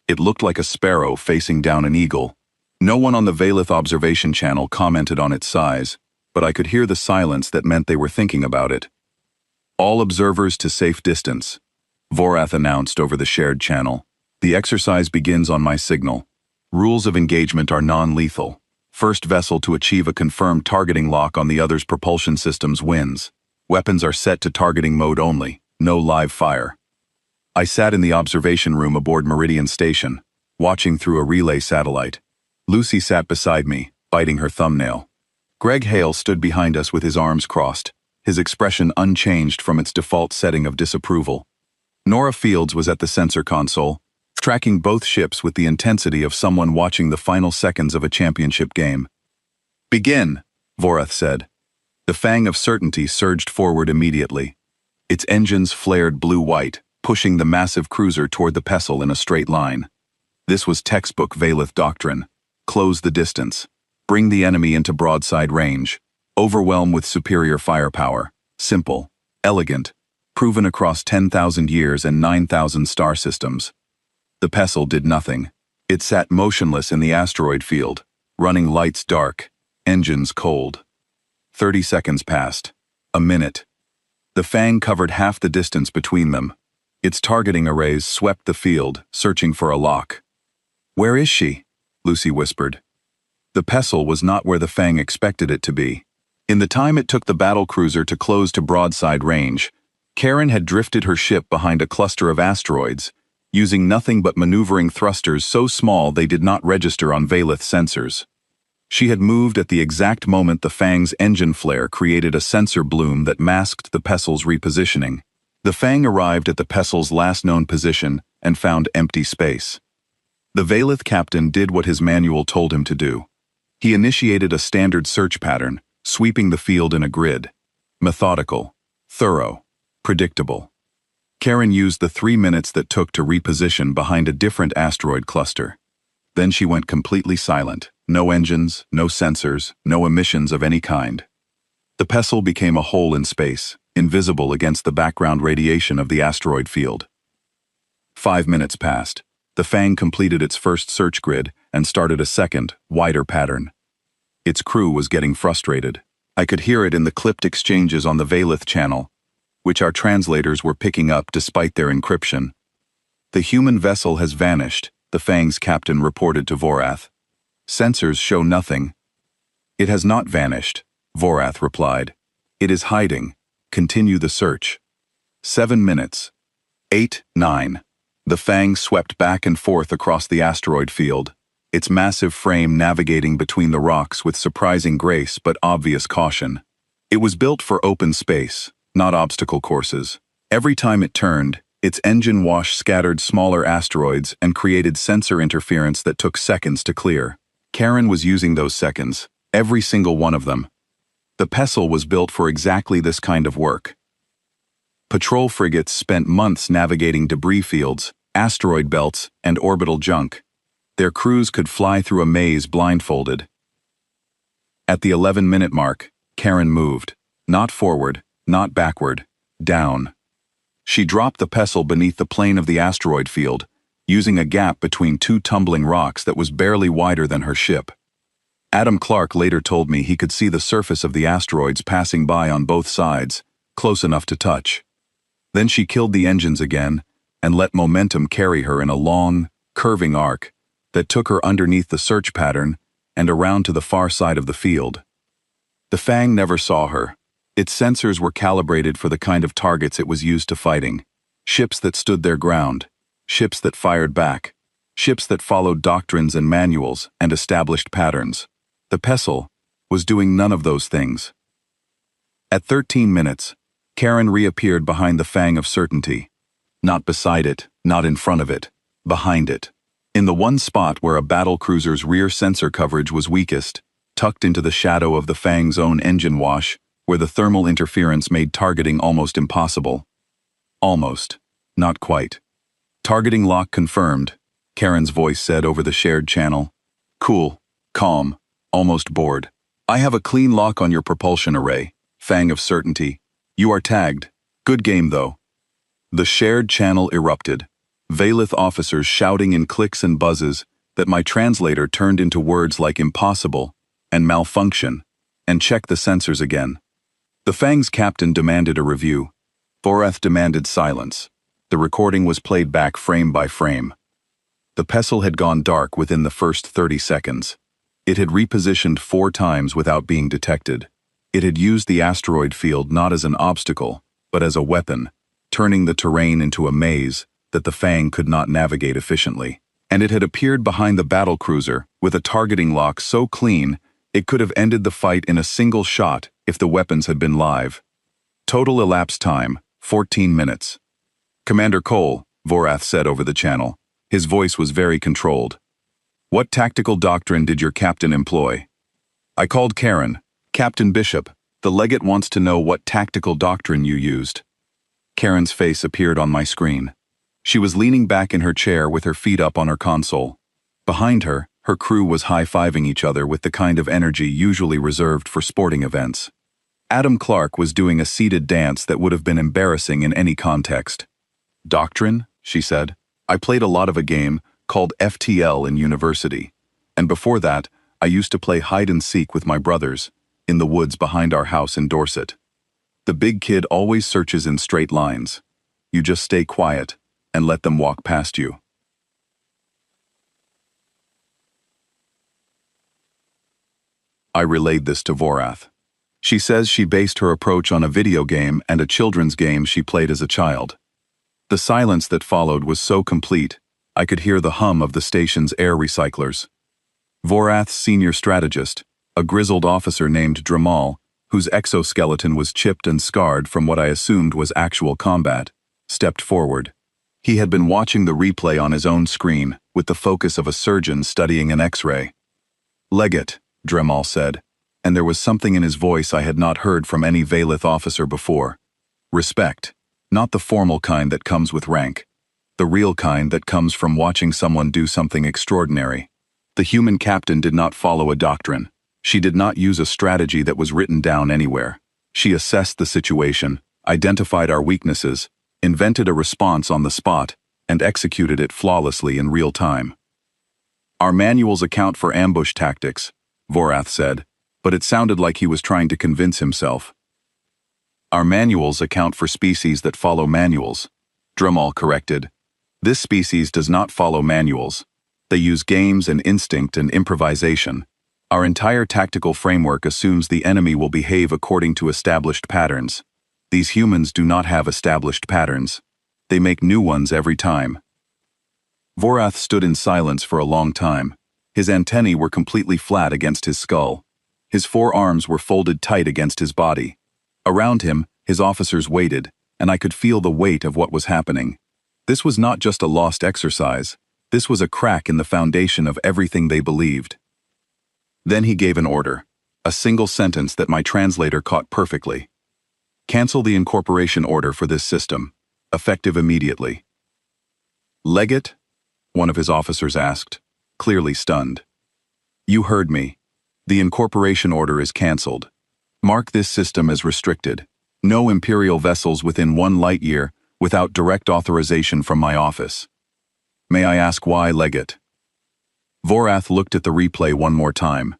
It looked like a sparrow facing down an eagle. No one on the Valith observation channel commented on its size, but I could hear the silence that meant they were thinking about it. "All observers to safe distance," Vorath announced over the shared channel. "The exercise begins on my signal. Rules of engagement are non-lethal. First vessel to achieve a confirmed targeting lock on the other's propulsion systems wins. Weapons are set to targeting mode only, no live fire." I sat in the observation room aboard Meridian Station, watching through a relay satellite. Lucy sat beside me, biting her thumbnail. Greg Hale stood behind us with his arms crossed, his expression unchanged from its default setting of disapproval. Nora Fields was at the sensor console, tracking both ships with the intensity of someone watching the final seconds of a championship game. "Begin," Vorath said. The Fang of Certainty surged forward immediately. Its engines flared blue-white, pushing the massive cruiser toward the Pessel in a straight line. This was textbook Valith doctrine. Close the distance. Bring the enemy into broadside range. Overwhelm with superior firepower. Simple. Elegant. Proven across 10,000 years and 9,000 star systems. The Pessel did nothing. It sat motionless in the asteroid field, running lights dark, engines cold. 30 seconds passed. A minute. The Fang covered half the distance between them. Its targeting arrays swept the field, searching for a lock. "Where is she?" Lucy whispered. The Pessel was not where the Fang expected it to be. In the time it took the battlecruiser to close to broadside range, Karen had drifted her ship behind a cluster of asteroids, using nothing but maneuvering thrusters so small they did not register on Valith sensors. She had moved at the exact moment the Fang's engine flare created a sensor bloom that masked the Pessel's repositioning. The Fang arrived at the Pessel's last known position and found empty space. The Valith captain did what his manual told him to do. He initiated a standard search pattern, sweeping the field in a grid. Methodical, thorough, predictable. Karen used the 3 minutes that took to reposition behind a different asteroid cluster. Then she went completely silent. No engines, no sensors, no emissions of any kind. The pestle became a hole in space, invisible against the background radiation of the asteroid field. 5 minutes passed. The Fang completed its first search grid and started a second, wider pattern. Its crew was getting frustrated. I could hear it in the clipped exchanges on the Valith channel, which our translators were picking up despite their encryption. "The human vessel has vanished," the Fang's captain reported to Vorath. "Sensors show nothing." "It has not vanished," Vorath replied. "It is hiding. Continue the search." 7 minutes. 8, 9. The Fang swept back and forth across the asteroid field, its massive frame navigating between the rocks with surprising grace but obvious caution. It was built for open space, not obstacle courses. Every time it turned, its engine wash scattered smaller asteroids and created sensor interference that took seconds to clear. Karen was using those seconds, every single one of them. The pestle was built for exactly this kind of work. Patrol frigates spent months navigating debris fields, asteroid belts, and orbital junk. Their crews could fly through a maze blindfolded. At the 11-minute mark, Karen moved. Not forward, not backward, down. She dropped the pestle beneath the plane of the asteroid field, using a gap between two tumbling rocks that was barely wider than her ship. Adam Clark later told me he could see the surface of the asteroids passing by on both sides, close enough to touch. Then she killed the engines again and let momentum carry her in a long, curving arc that took her underneath the search pattern and around to the far side of the field. The Fang never saw her. Its sensors were calibrated for the kind of targets it was used to fighting. Ships that stood their ground, ships that fired back, ships that followed doctrines and manuals and established patterns. The pestle was doing none of those things. At 13 minutes, Karen reappeared behind the Fang of certainty. Not beside it, not in front of it, behind it. In the one spot where a battlecruiser's rear sensor coverage was weakest, tucked into the shadow of the Fang's own engine wash, where the thermal interference made targeting almost impossible. Almost. Not quite. "Targeting lock confirmed," Karen's voice said over the shared channel. "Cool, calm, almost bored. I have a clean lock on your propulsion array, Fang of certainty. You are tagged. Good game, though." The shared channel erupted, Valith officers shouting in clicks and buzzes that my translator turned into words like impossible and malfunction, and check the sensors again. The Fang's captain demanded a review. Vorath demanded silence. The recording was played back frame by frame. The pestle had gone dark within the first 30 seconds. It had repositioned 4 times without being detected. It had used the asteroid field not as an obstacle, but as a weapon, turning the terrain into a maze that the Fang could not navigate efficiently. And it had appeared behind the battlecruiser with a targeting lock so clean it could have ended the fight in a single shot if the weapons had been live. Total elapsed time, 14 minutes. "Commander Cole," Vorath said over the channel. His voice was very controlled. "What tactical doctrine did your captain employ?" I called Karen. "Captain Bishop, the legate wants to know what tactical doctrine you used." Karen's face appeared on my screen. She was leaning back in her chair with her feet up on her console. Behind her, her crew was high-fiving each other with the kind of energy usually reserved for sporting events. Adam Clark was doing a seated dance that would have been embarrassing in any context. "Doctrine?" she said. "I played a lot of a game called FTL in university, and before that, I used to play hide-and-seek with my brothers in the woods behind our house in Dorset. The big kid always searches in straight lines. You just stay quiet and let them walk past you." I relayed this to Vorath. She says she based her approach on a video game and a children's game she played as a child. The silence that followed was so complete, I could hear the hum of the station's air recyclers. Vorath's senior strategist, a grizzled officer named Dramal, whose exoskeleton was chipped and scarred from what I assumed was actual combat, stepped forward. He had been watching the replay on his own screen with the focus of a surgeon studying an X-ray. "Legate," Dramal said, and there was something in his voice I had not heard from any Valith officer before. "Respect. Not the formal kind that comes with rank. The real kind that comes from watching someone do something extraordinary. The human captain did not follow a doctrine. She did not use a strategy that was written down anywhere. She assessed the situation, identified our weaknesses, invented a response on the spot, and executed it flawlessly in real time. Our manuals account for ambush tactics, Vorath said, but it sounded like he was trying to convince himself. Our manuals account for species that follow manuals, Drummall corrected. This species does not follow manuals. They use games and instinct and improvisation. Our entire tactical framework assumes the enemy will behave according to established patterns. These humans do not have established patterns. They make new ones every time. Vorath stood in silence for a long time. His antennae were completely flat against his skull. His forearms were folded tight against his body. Around him, his officers waited, and I could feel the weight of what was happening. This was not just a lost exercise. This was a crack in the foundation of everything they believed. Then he gave an order, a single sentence that my translator caught perfectly. Cancel the incorporation order for this system, effective immediately. Legate? One of his officers asked, clearly stunned. You heard me. The incorporation order is cancelled. Mark this system as restricted. No Imperial vessels within 1 light year without direct authorization from my office. May I ask why, Legate? Vorath looked at the replay one more time.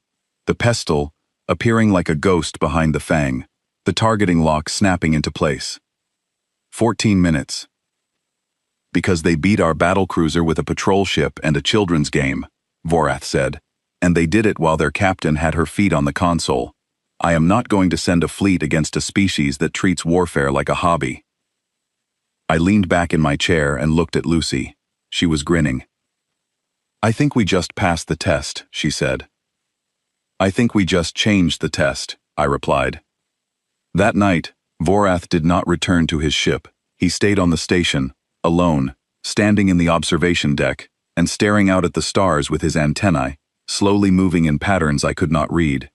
The pestle, appearing like a ghost behind the fang, the targeting lock snapping into place. 14 minutes. Because they beat our battlecruiser with a patrol ship and a children's game, Vorath said, and they did it while their captain had her feet on the console. I am not going to send a fleet against a species that treats warfare like a hobby. I leaned back in my chair and looked at Lucy. She was grinning. I think we just passed the test, she said. I think we just changed the test, I replied. That night, Vorath did not return to his ship. He stayed on the station, alone, standing in the observation deck, and staring out at the stars with his antennae, slowly moving in patterns I could not read.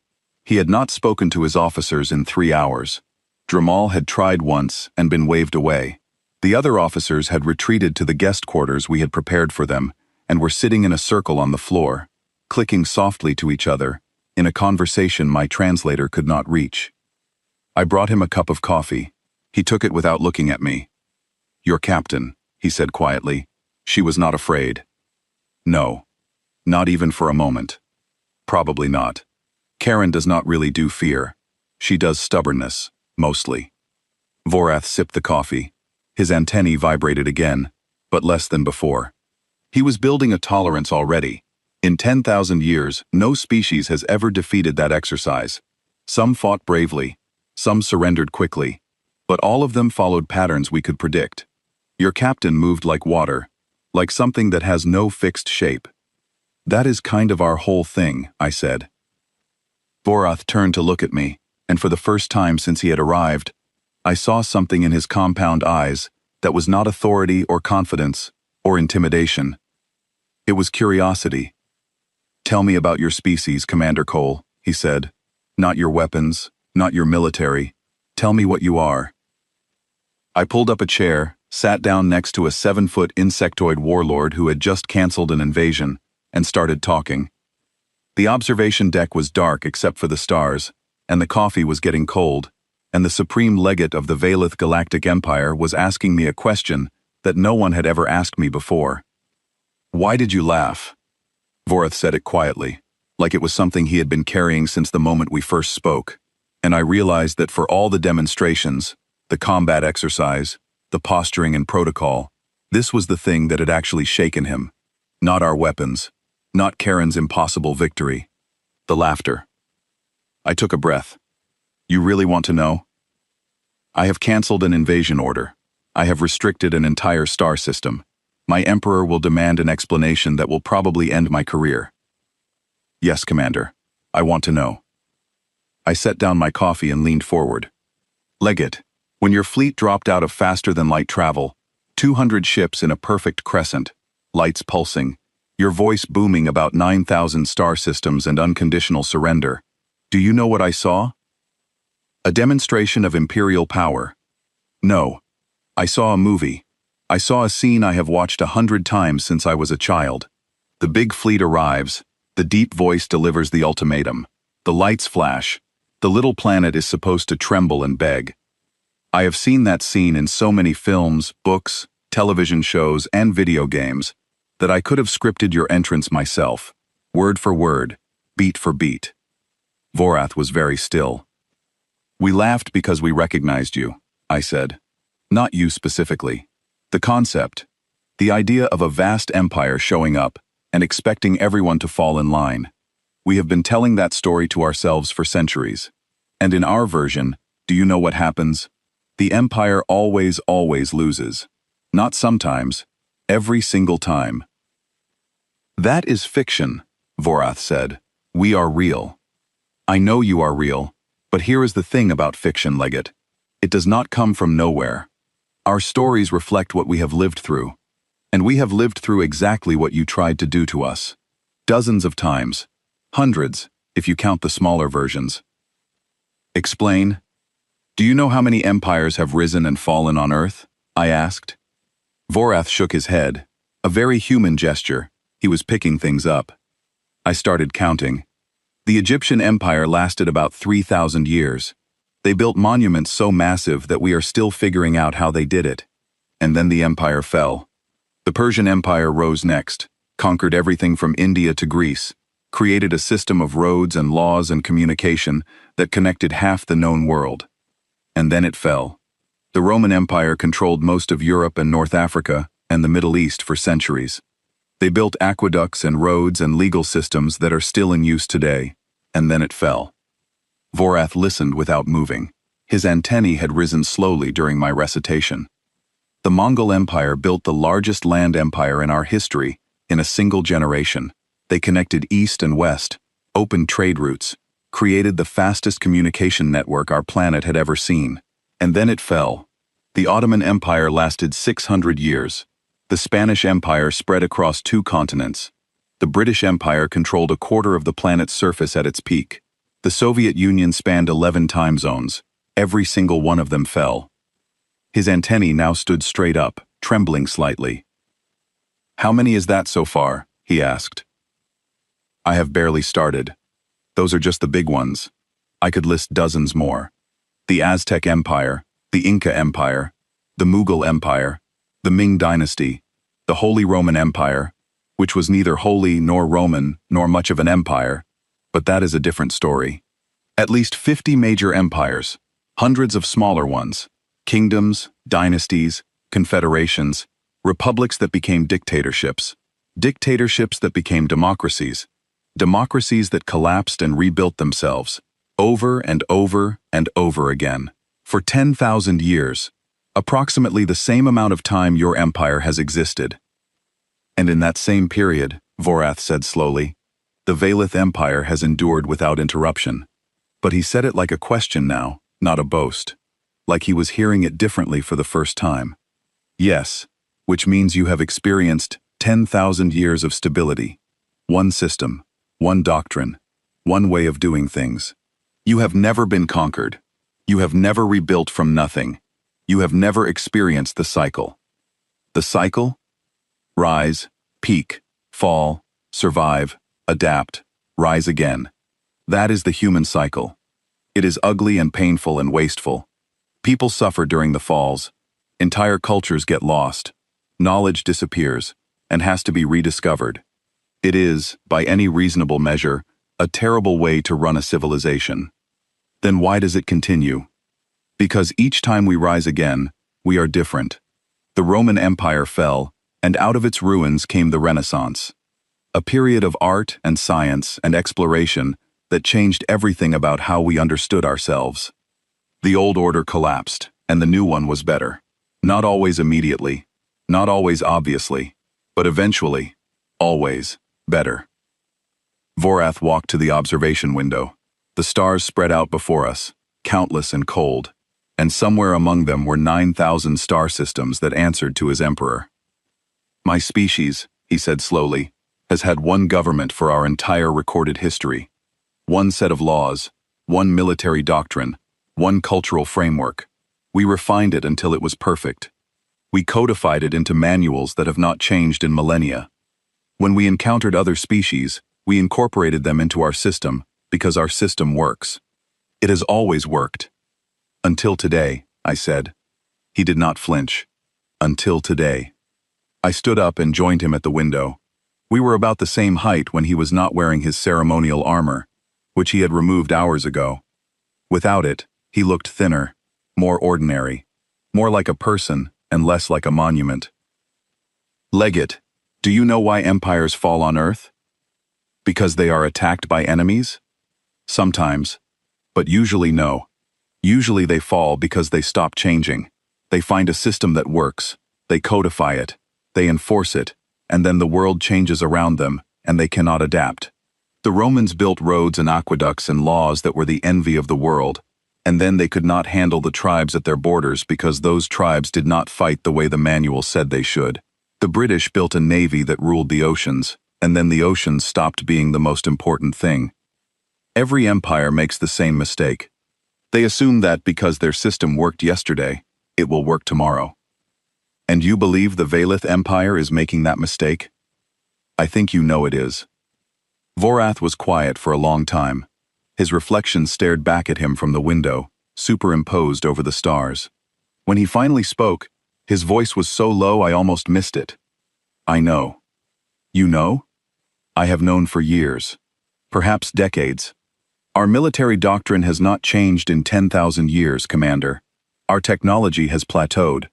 He had not spoken to his officers in 3 hours. Drummall had tried once and been waved away. The other officers had retreated to the guest quarters we had prepared for them and were sitting in a circle on the floor, clicking softly to each other, in a conversation my translator could not reach. I brought him a cup of coffee. He took it without looking at me. Your captain, he said quietly. She was not afraid. No. Not even for a moment. Probably not. Karen does not really do fear. She does stubbornness, mostly. Vorath sipped the coffee. His antennae vibrated again, but less than before. He was building a tolerance already. In 10,000 years, no species has ever defeated that exercise. Some fought bravely, some surrendered quickly, but all of them followed patterns we could predict. Your captain moved like water, like something that has no fixed shape. That is kind of our whole thing, I said. Vorath turned to look at me, and for the first time since he had arrived, I saw something in his compound eyes that was not authority or confidence or intimidation. It was curiosity. Tell me about your species, Commander Cole, he said. Not your weapons, not your military. Tell me what you are. I pulled up a chair, sat down next to a 7-foot insectoid warlord who had just canceled an invasion, and started talking. The observation deck was dark except for the stars, and the coffee was getting cold, and the Supreme Legate of the Valith Galactic Empire was asking me a question that no one had ever asked me before. Why did you laugh? Vorath said it quietly, like it was something he had been carrying since the moment we first spoke, and I realized that for all the demonstrations, the combat exercise, the posturing and protocol, this was the thing that had actually shaken him. Not our weapons, not Karen's impossible victory. The laughter. I took a breath. You really want to know? I have canceled an invasion order. I have restricted an entire star system. My Emperor will demand an explanation that will probably end my career. Yes, Commander. I want to know. I set down my coffee and leaned forward. Legate, when your fleet dropped out of faster-than-light travel, 200 ships in a perfect crescent, lights pulsing, your voice booming about 9,000 star systems and unconditional surrender, do you know what I saw? A demonstration of Imperial power. No. I saw a movie. I saw a scene I have watched 100 times since I was a child. The big fleet arrives, the deep voice delivers the ultimatum. The lights flash. The little planet is supposed to tremble and beg. I have seen that scene in so many films, books, television shows, and video games that I could have scripted your entrance myself, word for word, beat for beat. Vorath was very still. We laughed because we recognized you, I said. Not you specifically. The concept. The idea of a vast empire showing up and expecting everyone to fall in line. We have been telling that story to ourselves for centuries. And in our version, do you know what happens? The empire always loses. Not sometimes, every single time. That is fiction, Vorath said. We are real. I know you are real, but here is the thing about fiction, Legate. It does not come from nowhere. Our stories reflect what we have lived through. And we have lived through exactly what you tried to do to us. Dozens of times. Hundreds, if you count the smaller versions. Explain. Do you know how many empires have risen and fallen on Earth? I asked. Vorath shook his head. A very human gesture. He was picking things up. I started counting. The Egyptian Empire lasted about 3,000 years. They built monuments so massive that we are still figuring out how they did it. And then the empire fell. The Persian Empire rose next, conquered everything from India to Greece, created a system of roads and laws and communication that connected half the known world. And then it fell. The Roman Empire controlled most of Europe and North Africa and the Middle East for centuries. They built aqueducts and roads and legal systems that are still in use today, and then it fell. Vorath listened without moving. His antennae had risen slowly during my recitation. The Mongol Empire built the largest land empire in our history in a single generation. They connected east and west, opened trade routes, created the fastest communication network our planet had ever seen. And then it fell. The Ottoman Empire lasted 600 years. The Spanish Empire spread across 2 continents. The British Empire controlled a quarter of the planet's surface at its peak. The Soviet Union spanned 11 time zones. Every single one of them fell. His antennae now stood straight up, trembling slightly. How many is that so far? He asked. I have barely started. Those are just the big ones. I could list dozens more. The Aztec Empire, the Inca Empire, the Mughal Empire, the Ming Dynasty, the Holy Roman Empire, which was neither holy nor Roman nor much of an empire, but that is a different story. At least 50 major empires, hundreds of smaller ones, kingdoms, dynasties, confederations, republics that became dictatorships, dictatorships that became democracies, democracies that collapsed and rebuilt themselves, over and over and over again, for 10,000 years, approximately the same amount of time your empire has existed. And in that same period, Vorath said slowly, the Velith Empire has endured without interruption. But he said it like a question now, not a boast. Like he was hearing it differently for the first time. Yes, which means you have experienced 10,000 years of stability. One system, one doctrine, one way of doing things. You have never been conquered. You have never rebuilt from nothing. You have never experienced the cycle. The cycle? Rise, peak, fall, survive, adapt, rise again. That is the human cycle. It is ugly and painful and wasteful. People suffer during the falls. Entire cultures get lost. Knowledge disappears and has to be rediscovered. It is, by any reasonable measure, a terrible way to run a civilization. Then why does it continue? Because each time we rise again, we are different. The Roman Empire fell, and out of its ruins came the Renaissance. A period of art and science and exploration that changed everything about how we understood ourselves. The old order collapsed, and the new one was better. Not always immediately, not always obviously, but eventually, always, better. Vorath walked to the observation window. The stars spread out before us, countless and cold, and somewhere among them were 9,000 star systems that answered to his emperor. My species, he said slowly, has had one government for our entire recorded history. One set of laws, one military doctrine, one cultural framework. We refined it until it was perfect, We codified it into manuals that have not changed in millennia. When we encountered other species, we incorporated them into our system because our system works. It has always worked. Until today, I said. He did not flinch. Until today. I stood up and joined him at the window. We were about the same height when he was not wearing his ceremonial armor, which he had removed hours ago. Without it, he looked thinner, more ordinary, more like a person and less like a monument. Legate, do you know why empires fall on Earth? Because they are attacked by enemies? Sometimes, but usually no. Usually they fall because they stop changing. They find a system that works, they codify it, they enforce it, and then the world changes around them, and they cannot adapt. The Romans built roads and aqueducts and laws that were the envy of the world, and then they could not handle the tribes at their borders because those tribes did not fight the way the manual said they should. The British built a navy that ruled the oceans, and then the oceans stopped being the most important thing. Every empire makes the same mistake. They assume that because their system worked yesterday, it will work tomorrow. And you believe the Velith Empire is making that mistake? I think you know it is. Vorath was quiet for a long time. His reflection stared back at him from the window, superimposed over the stars. When he finally spoke, his voice was so low I almost missed it. I know. You know? I have known for years. Perhaps decades. Our military doctrine has not changed in 10,000 years, Commander. Our technology has plateaued.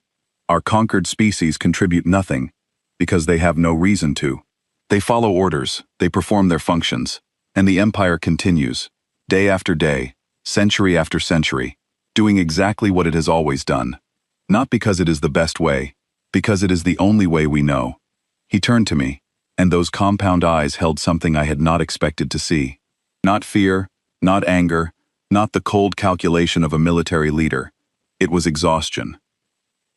Our conquered species contribute nothing, because they have no reason to. They follow orders, they perform their functions, and the empire continues, day after day, century after century, doing exactly what it has always done. Not because it is the best way, because it is the only way we know. He turned to me, and those compound eyes held something I had not expected to see. Not fear, not anger, not the cold calculation of a military leader. It was exhaustion.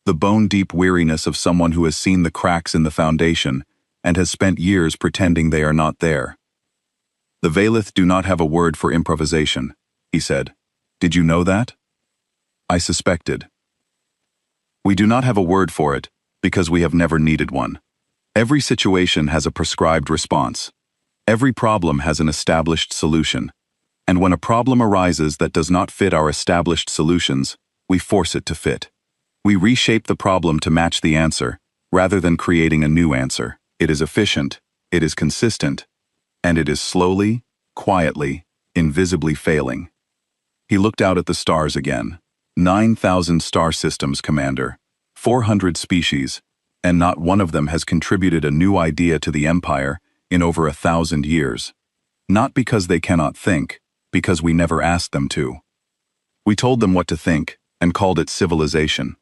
The bone-deep weariness of someone who has seen the cracks in the foundation and has spent years pretending they are not there. The Velith do not have a word for improvisation, he said. Did you know that? I suspected. We do not have a word for it because we have never needed one. Every situation has a prescribed response. Every problem has an established solution. And when a problem arises that does not fit our established solutions, we force it to fit. We reshape the problem to match the answer, rather than creating a new answer. It is efficient, it is consistent, and it is slowly, quietly, invisibly failing. He looked out at the stars again. 9,000 star systems, Commander, 400 species, and not one of them has contributed a new idea to the Empire in over 1,000 years. Not because they cannot think, because we never asked them to. We told them what to think, and called it civilization.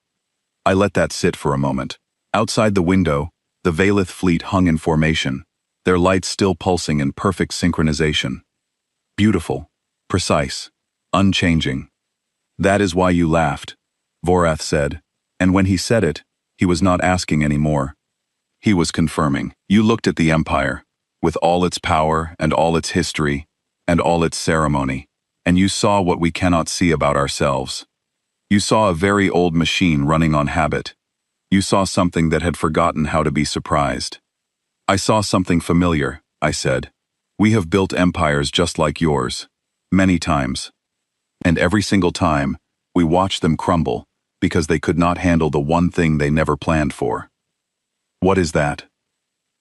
I let that sit for a moment. Outside the window, the Velith fleet hung in formation, their lights still pulsing in perfect synchronization. Beautiful, precise, unchanging. That is why you laughed, Vorath said, and when he said it, he was not asking anymore. He was confirming. You looked at the Empire, with all its power and all its history and all its ceremony, and you saw what we cannot see about ourselves. You saw a very old machine running on habit. You saw something that had forgotten how to be surprised. I saw something familiar, I said. We have built empires just like yours, many times. And every single time, we watched them crumble because they could not handle the one thing they never planned for. What is that?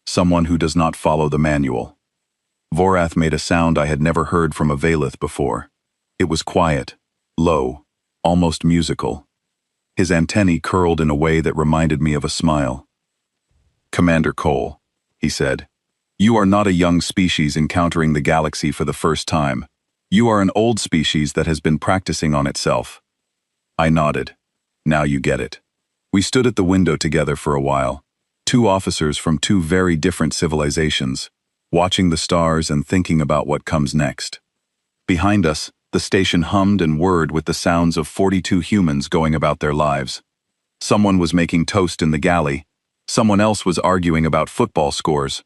Someone who does not follow the manual. Vorath made a sound I had never heard from a Velith before. It was quiet, low, almost musical. His antennae curled in a way that reminded me of a smile. Commander Cole, he said, you are not a young species encountering the galaxy for the first time. You are an old species that has been practicing on itself. I nodded. Now you get it. We stood at the window together for a while, two officers from two very different civilizations, watching the stars and thinking about what comes next. Behind us, the station hummed and whirred with the sounds of 42 humans going about their lives. Someone was making toast in the galley. Someone else was arguing about football scores.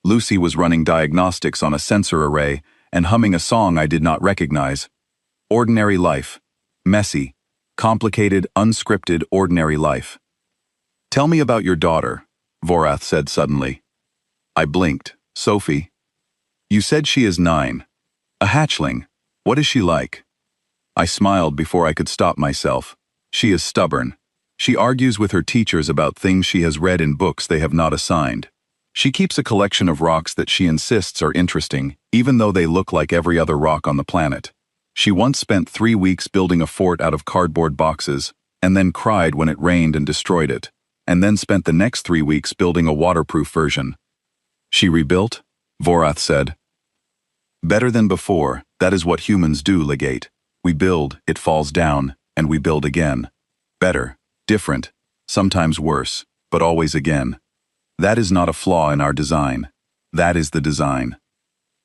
Lucy was running diagnostics on a sensor array and humming a song I did not recognize. Ordinary life. Messy, complicated, unscripted, ordinary life. Tell me about your daughter, Vorath said suddenly. I blinked. Sophie? You said she is 9. A hatchling. What is she like? I smiled before I could stop myself. She is stubborn. She argues with her teachers about things she has read in books they have not assigned. She keeps a collection of rocks that she insists are interesting, even though they look like every other rock on the planet. She once spent 3 weeks building a fort out of cardboard boxes, and then cried when it rained and destroyed it, and then spent the next 3 weeks building a waterproof version. She rebuilt? Vorath said. Better than before, that is what humans do, Legate. We build, it falls down, and we build again. Better, different, sometimes worse, but always again. That is not a flaw in our design. That is the design.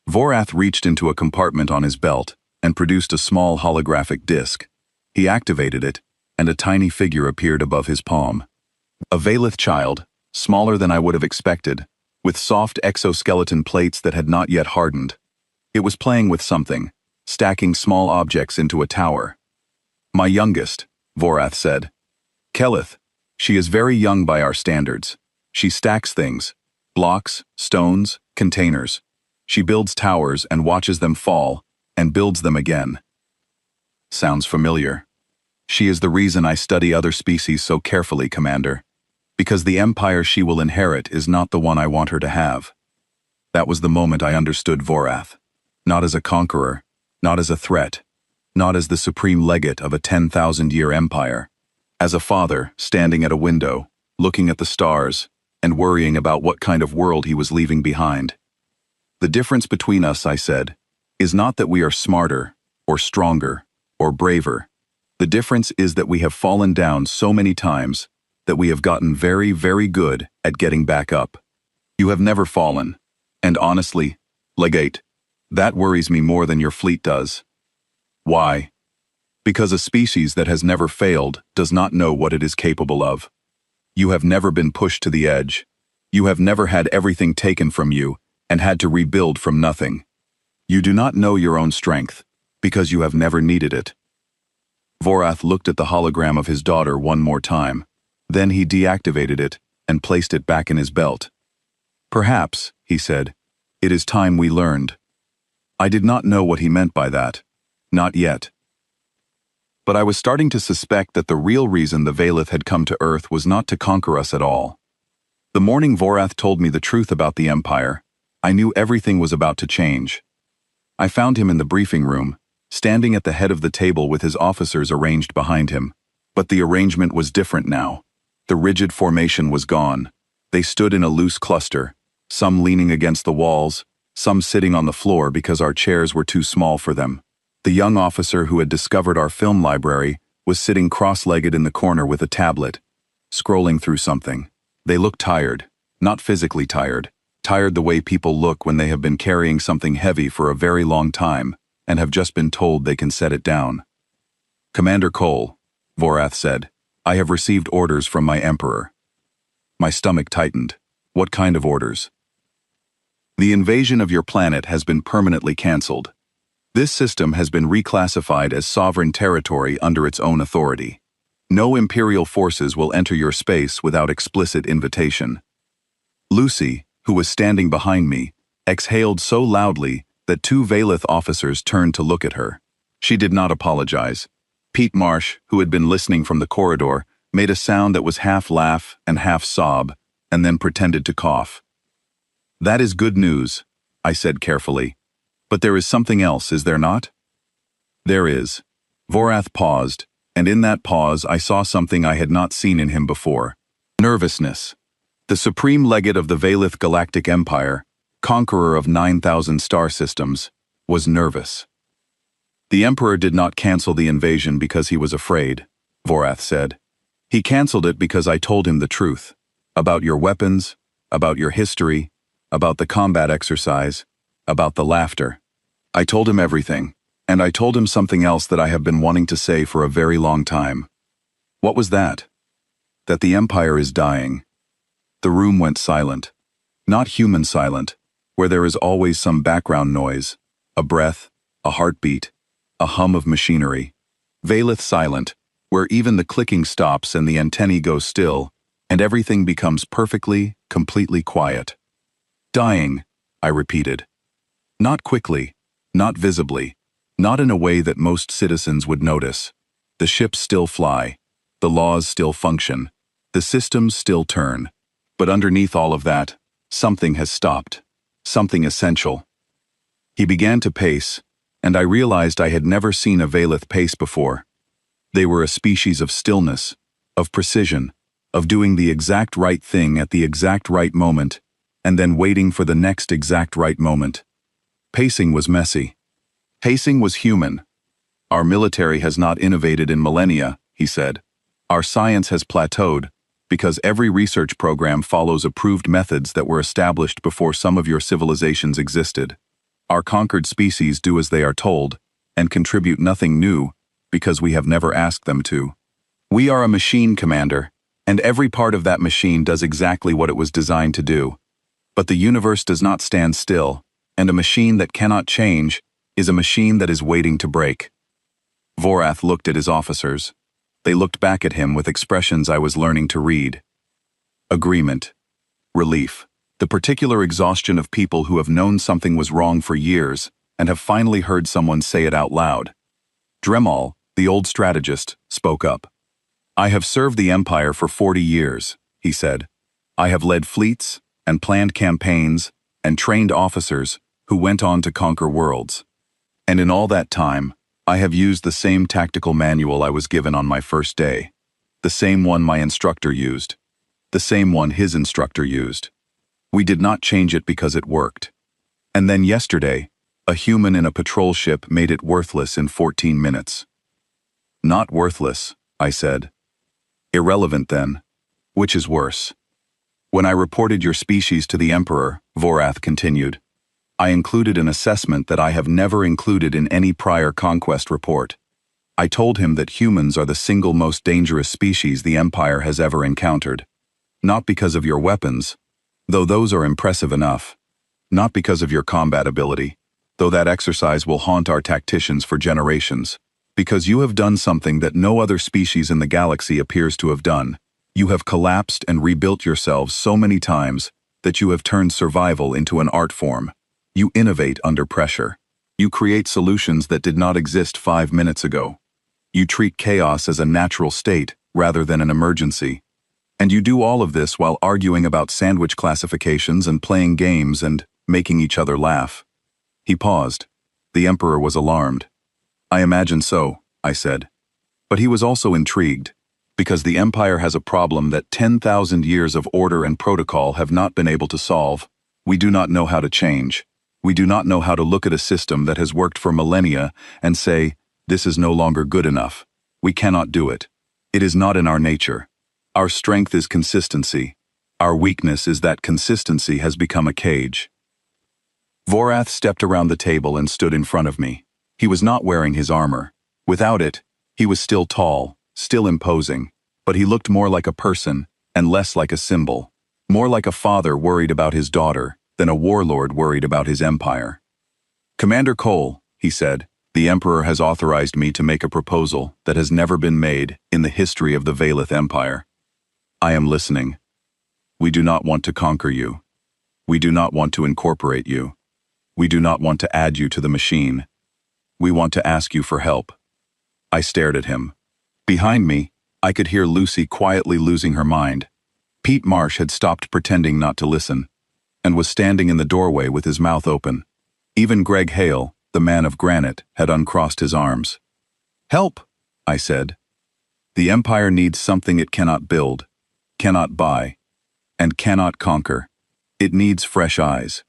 Vorath reached into a compartment on his belt and produced a small holographic disc. He activated it, and a tiny figure appeared above his palm. A Valith child, smaller than I would have expected, with soft exoskeleton plates that had not yet hardened. It was playing with something, stacking small objects into a tower. My youngest, Vorath said. Kelith. She is very young by our standards. She stacks things, blocks, stones, containers. She builds towers and watches them fall, and builds them again. Sounds familiar. She is the reason I study other species so carefully, Commander. Because the empire she will inherit is not the one I want her to have. That was the moment I understood Vorath. Not as a conqueror, not as a threat, not as the supreme legate of a 10,000-year empire. As a father standing at a window, looking at the stars, and worrying about what kind of world he was leaving behind. The difference between us, I said, is not that we are smarter, or stronger, or braver. The difference is that we have fallen down so many times that we have gotten very, very good at getting back up. You have never fallen. And honestly, Legate, that worries me more than your fleet does. Why? Because a species that has never failed does not know what it is capable of. You have never been pushed to the edge. You have never had everything taken from you and had to rebuild from nothing. You do not know your own strength because you have never needed it. Vorath looked at the hologram of his daughter one more time. Then he deactivated it and placed it back in his belt. Perhaps, he said, it is time we learned. I did not know what he meant by that. Not yet. But I was starting to suspect that the real reason the Valith had come to Earth was not to conquer us at all. The morning Vorath told me the truth about the Empire, I knew everything was about to change. I found him in the briefing room, standing at the head of the table with his officers arranged behind him. But the arrangement was different now. The rigid formation was gone. They stood in a loose cluster, some leaning against the walls, some sitting on the floor because our chairs were too small for them. The young officer who had discovered our film library was sitting cross-legged in the corner with a tablet, scrolling through something. They looked tired, not physically tired, tired the way people look when they have been carrying something heavy for a very long time and have just been told they can set it down. Commander Cole, Vorath said, I have received orders from my Emperor. My stomach tightened. What kind of orders? The invasion of your planet has been permanently cancelled. This system has been reclassified as sovereign territory under its own authority. No Imperial forces will enter your space without explicit invitation. Lucy, who was standing behind me, exhaled so loudly that 2 Valith officers turned to look at her. She did not apologize. Pete Marsh, who had been listening from the corridor, made a sound that was half laugh and half sob, and then pretended to cough. That is good news, I said carefully. But there is something else, is there not? There is. Vorath paused, and in that pause I saw something I had not seen in him before. Nervousness. The supreme legate of the Valith Galactic Empire, conqueror of 9,000 star systems, was nervous. The Emperor did not cancel the invasion because he was afraid, Vorath said. He canceled it because I told him the truth. About your weapons, about your history, about the combat exercise, about the laughter. I told him everything, and I told him something else that I have been wanting to say for a very long time. What was that? That the Empire is dying. The room went silent. Not human silent, where there is always some background noise, a breath, a heartbeat, a hum of machinery. Valith silent, where even the clicking stops and the antennae go still, and everything becomes perfectly, completely quiet. Dying, I repeated. Not quickly, not visibly, not in a way that most citizens would notice. The ships still fly, the laws still function, the systems still turn. But underneath all of that, something has stopped, something essential. He began to pace, and I realized I had never seen a Valeth pace before. They were a species of stillness, of precision, of doing the exact right thing at the exact right moment, and then waiting for the next exact right moment. Pacing was messy. Pacing was human. Our military has not innovated in millennia, he said. Our science has plateaued, because every research program follows approved methods that were established before some of your civilizations existed. Our conquered species do as they are told, and contribute nothing new, because we have never asked them to. We are a machine, Commander, and every part of that machine does exactly what it was designed to do. But the universe does not stand still, and a machine that cannot change is a machine that is waiting to break. Vorath looked at his officers. They looked back at him with expressions I was learning to read. Agreement. Relief. The particular exhaustion of people who have known something was wrong for years and have finally heard someone say it out loud. Dremel, the old strategist, spoke up. I have served the Empire for 40 years, he said. I have led fleets and planned campaigns and trained officers who went on to conquer worlds. And in all that time, I have used the same tactical manual I was given on my first day, the same one my instructor used, the same one his instructor used. We did not change it because it worked. And then yesterday, a human in a patrol ship made it worthless in 14 minutes. Not worthless, I said. Irrelevant then. Which is worse? When I reported your species to the Emperor, Vorath continued, I included an assessment that I have never included in any prior conquest report. I told him that humans are the single most dangerous species the Empire has ever encountered. Not because of your weapons, though those are impressive enough. Not because of your combat ability, though that exercise will haunt our tacticians for generations. Because you have done something that no other species in the galaxy appears to have done. You have collapsed and rebuilt yourselves so many times that you have turned survival into an art form. You innovate under pressure. You create solutions that did not exist 5 minutes ago. You treat chaos as a natural state rather than an emergency. And you do all of this while arguing about sandwich classifications and playing games and making each other laugh. He paused. The Emperor was alarmed. I imagine so, I said. But he was also intrigued, because the Empire has a problem that 10,000 years of order and protocol have not been able to solve. We do not know how to change. We do not know how to look at a system that has worked for millennia and say, this is no longer good enough. We cannot do it. It is not in our nature. Our strength is consistency. Our weakness is that consistency has become a cage. Vorath stepped around the table and stood in front of me. He was not wearing his armor. Without it, he was still tall, still imposing, but he looked more like a person and less like a symbol. More like a father worried about his daughter than a warlord worried about his empire. Commander Cole, he said, the Emperor has authorized me to make a proposal that has never been made in the history of the Valeth Empire. I am listening. We do not want to conquer you. We do not want to incorporate you. We do not want to add you to the machine. We want to ask you for help. I stared at him. Behind me, I could hear Lucy quietly losing her mind. Pete Marsh had stopped pretending not to listen, and was standing in the doorway with his mouth open. Even Greg Hale, the man of granite, had uncrossed his arms. Help, I said. The Empire needs something it cannot build, cannot buy, and cannot conquer. It needs fresh eyes.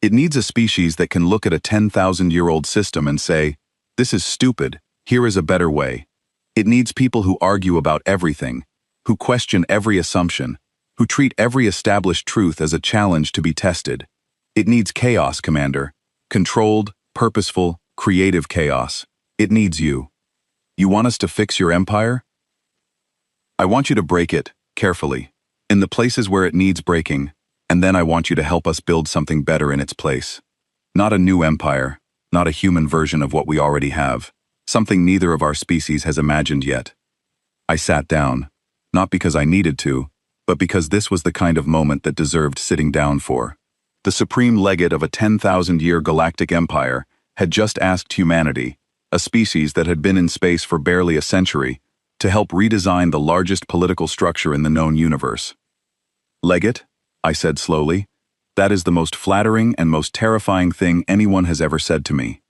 It needs a species that can look at a 10,000-year-old system and say, this is stupid, here is a better way. It needs people who argue about everything, who question every assumption, who treat every established truth as a challenge to be tested. It needs chaos, Commander. Controlled, purposeful, creative chaos. It needs you. You want us to fix your empire? I want you to break it, carefully, in the places where it needs breaking, and then I want you to help us build something better in its place. Not a new empire, not a human version of what we already have, something neither of our species has imagined yet. I sat down, not because I needed to, but because this was the kind of moment that deserved sitting down for. The supreme legate of a 10,000-year galactic empire had just asked humanity, a species that had been in space for barely a century, to help redesign the largest political structure in the known universe. "Legate," I said slowly, "that is the most flattering and most terrifying thing anyone has ever said to me."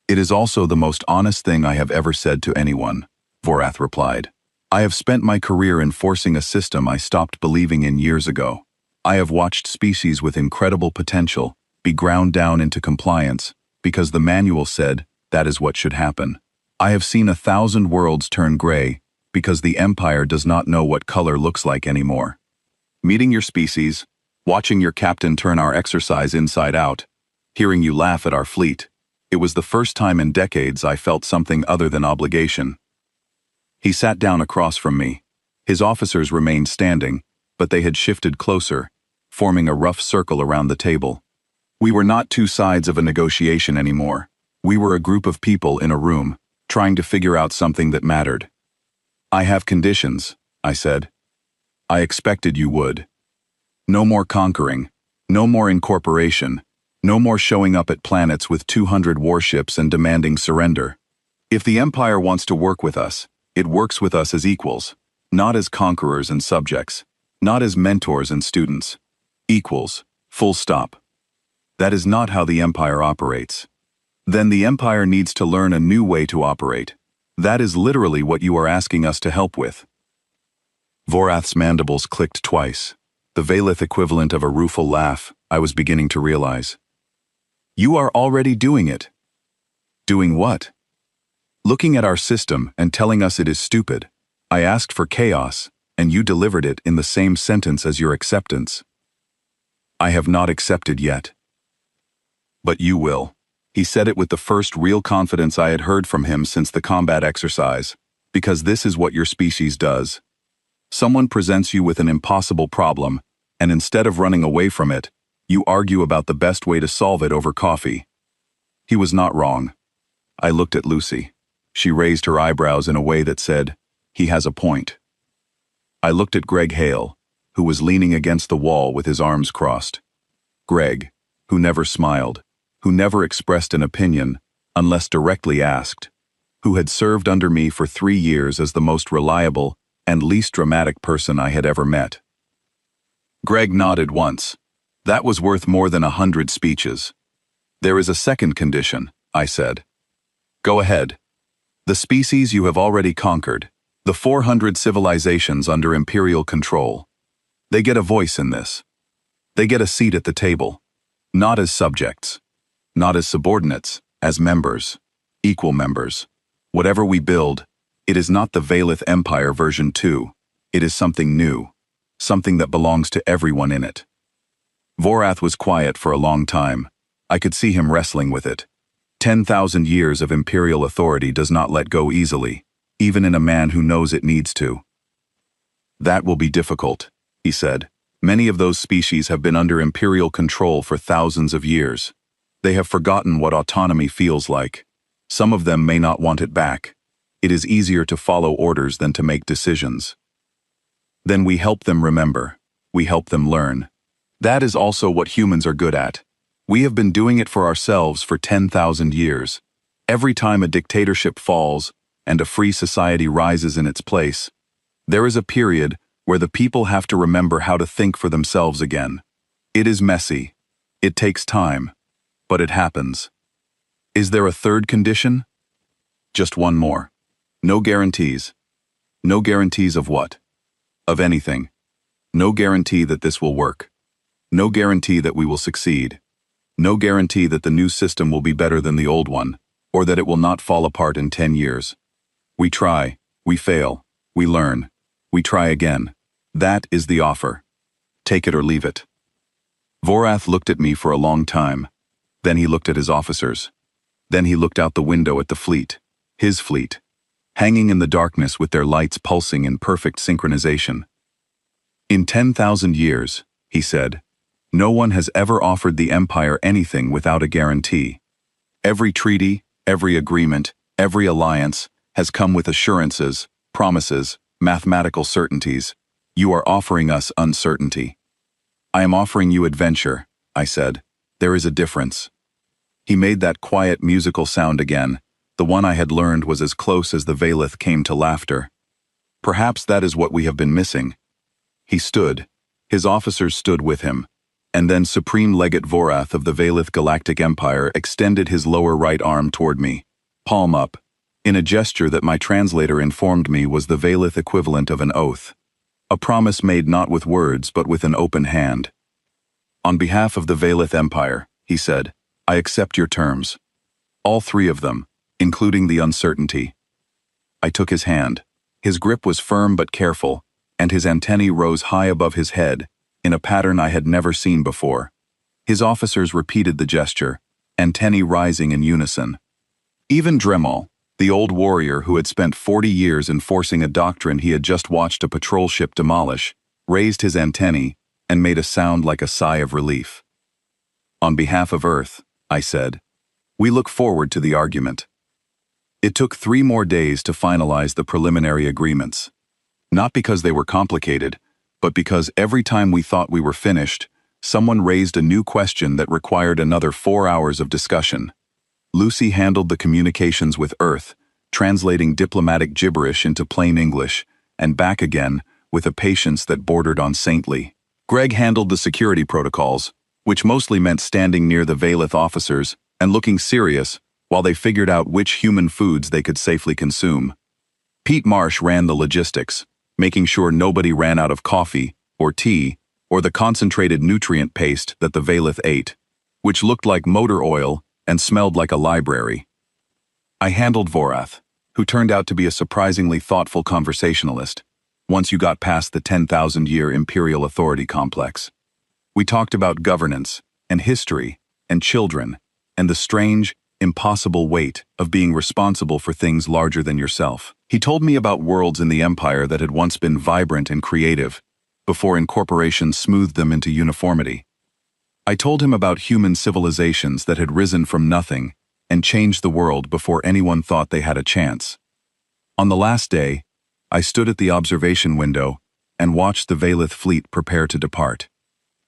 "It is also the most honest thing I have ever said to anyone," Vorath replied. "I have spent my career enforcing a system I stopped believing in years ago. I have watched species with incredible potential be ground down into compliance because the manual said that is what should happen. I have seen 1,000 worlds turn gray because the Empire does not know what color looks like anymore. Meeting your species, watching your captain turn our exercise inside out, hearing you laugh at our fleet, it was the first time in decades I felt something other than obligation." He sat down across from me. His officers remained standing, but they had shifted closer, forming a rough circle around the table. We were not two sides of a negotiation anymore. We were a group of people in a room, trying to figure out something that mattered. "I have conditions," I said. "I expected you would. No more conquering, no more incorporation, no more showing up at planets with 200 warships and demanding surrender. If the Empire wants to work with us, it works with us as equals, not as conquerors and subjects, not as mentors and students. Equals, full stop. That is not how the Empire operates. Then the Empire needs to learn a new way to operate. That is literally what you are asking us to help with." Vorath's mandibles clicked twice, the Valith equivalent of a rueful laugh, I was beginning to realize. "You are already doing it." "Doing what?" "Looking at our system and telling us it is stupid. I asked for chaos, and you delivered it in the same sentence as your acceptance." "I have not accepted yet." "But you will." He said it with the first real confidence I had heard from him since the combat exercise, "because this is what your species does. Someone presents you with an impossible problem, and instead of running away from it, you argue about the best way to solve it over coffee." He was not wrong. I looked at Lucy. She raised her eyebrows in a way that said, "He has a point." I looked at Greg Hale, who was leaning against the wall with his arms crossed. Greg, who never smiled, who never expressed an opinion unless directly asked, who had served under me for 3 years as the most reliable and least dramatic person I had ever met. Greg nodded once. That was worth more than 100 speeches. "There is a second condition," I said. "Go ahead. The species you have already conquered, the 400 civilizations under Imperial control. They get a voice in this. They get a seat at the table, not as subjects, not as subordinates, as members, equal members. Whatever we build, it is not the Valith Empire version 2. It is something new, something that belongs to everyone in it." Vorath was quiet for a long time. I could see him wrestling with it. 10,000 years of Imperial authority does not let go easily, even in a man who knows it needs to. "That will be difficult," he said. "Many of those species have been under Imperial control for thousands of years. They have forgotten what autonomy feels like. Some of them may not want it back. It is easier to follow orders than to make decisions. Then we help them remember. We help them learn. That is also what humans are good at. We have been doing it for ourselves for 10,000 years. Every time a dictatorship falls and a free society rises in its place, there is a period where the people have to remember how to think for themselves again. It is messy. It takes time. But it happens. Is there a third condition? Just one more. No guarantees. No guarantees of what? Of anything. No guarantee that this will work. No guarantee that we will succeed. No guarantee that the new system will be better than the old one, or that it will not fall apart in 10 years. We try, we fail, we learn, we try again. That is the offer. Take it or leave it." Vorath looked at me for a long time. Then he looked at his officers. Then he looked out the window at the fleet, his fleet, hanging in the darkness with their lights pulsing in perfect synchronization. "In 10,000 years," he said, "no one has ever offered the Empire anything without a guarantee. Every treaty, every agreement, every alliance has come with assurances, promises, mathematical certainties. You are offering us uncertainty. I am offering you adventure, I said. There is a difference. He made that quiet musical sound again. The one I had learned was as close as the Valeth came to laughter. Perhaps that is what we have been missing. He stood. His officers stood with him. And then Supreme Legate Vorath of the Valeth Galactic Empire extended his lower right arm toward me, palm up, in a gesture that my translator informed me was the Valeth equivalent of an oath. A promise made not with words but with an open hand. On behalf of the Valeth Empire, he said, I accept your terms. All three of them, including the uncertainty. I took his hand. His grip was firm but careful, and his antennae rose high above his head, in a pattern I had never seen before. His officers repeated the gesture, antennae rising in unison. Even Dremel, the old warrior who had spent 40 years enforcing a doctrine he had just watched a patrol ship demolish, raised his antennae and made a sound like a sigh of relief. On behalf of Earth, I said, we look forward to the argument. It took 3 more days to finalize the preliminary agreements. Not because they were complicated, but because every time we thought we were finished, someone raised a new question that required another 4 hours of discussion. Lucy handled the communications with Earth, translating diplomatic gibberish into plain English, and back again, with a patience that bordered on saintly. Greg handled the security protocols, which mostly meant standing near the Valeth officers and looking serious while they figured out which human foods they could safely consume. Pete Marsh ran the logistics, making sure nobody ran out of coffee or tea or the concentrated nutrient paste that the Valeth ate, which looked like motor oil and smelled like a library. I handled Vorath, who turned out to be a surprisingly thoughtful conversationalist, once you got past the 10,000-year imperial authority complex. We talked about governance and history and children and the strange, impossible weight of being responsible for things larger than yourself. He told me about worlds in the Empire that had once been vibrant and creative, before incorporation smoothed them into uniformity. I told him about human civilizations that had risen from nothing and changed the world before anyone thought they had a chance. On the last day, I stood at the observation window and watched the Valeth fleet prepare to depart.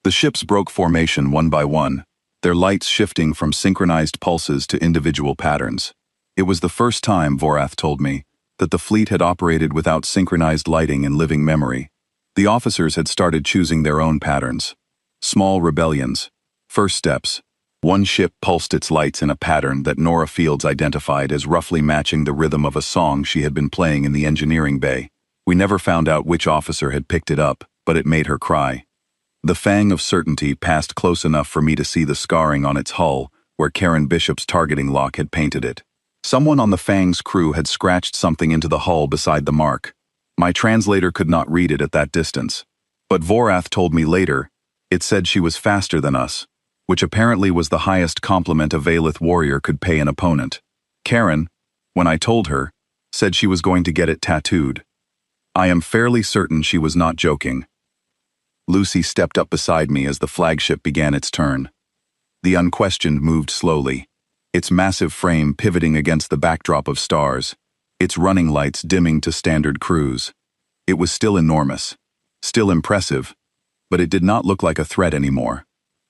The ships broke formation one by one, their lights shifting from synchronized pulses to individual patterns. It was the first time, Vorath told me, that the fleet had operated without synchronized lighting in living memory. The officers had started choosing their own patterns. Small rebellions. First steps. One ship pulsed its lights in a pattern that Nora Fields identified as roughly matching the rhythm of a song she had been playing in the engineering bay. We never found out which officer had picked it up, but it made her cry. The fang of certainty passed close enough for me to see the scarring on its hull where Karen Bishop's targeting lock had painted it. Someone on the Fang's crew had scratched something into the hull beside the mark. My translator could not read it at that distance, but Vorath told me later it said she was faster than us, which apparently was the highest compliment a Valeth warrior could pay an opponent. Karen, when I told her, said she was going to get it tattooed. I am fairly certain she was not joking. Lucy stepped up beside me as the flagship began its turn. The Unquestioned moved slowly, its massive frame pivoting against the backdrop of stars, its running lights dimming to standard cruise. It was still enormous, still impressive, but it did not look like a threat anymore.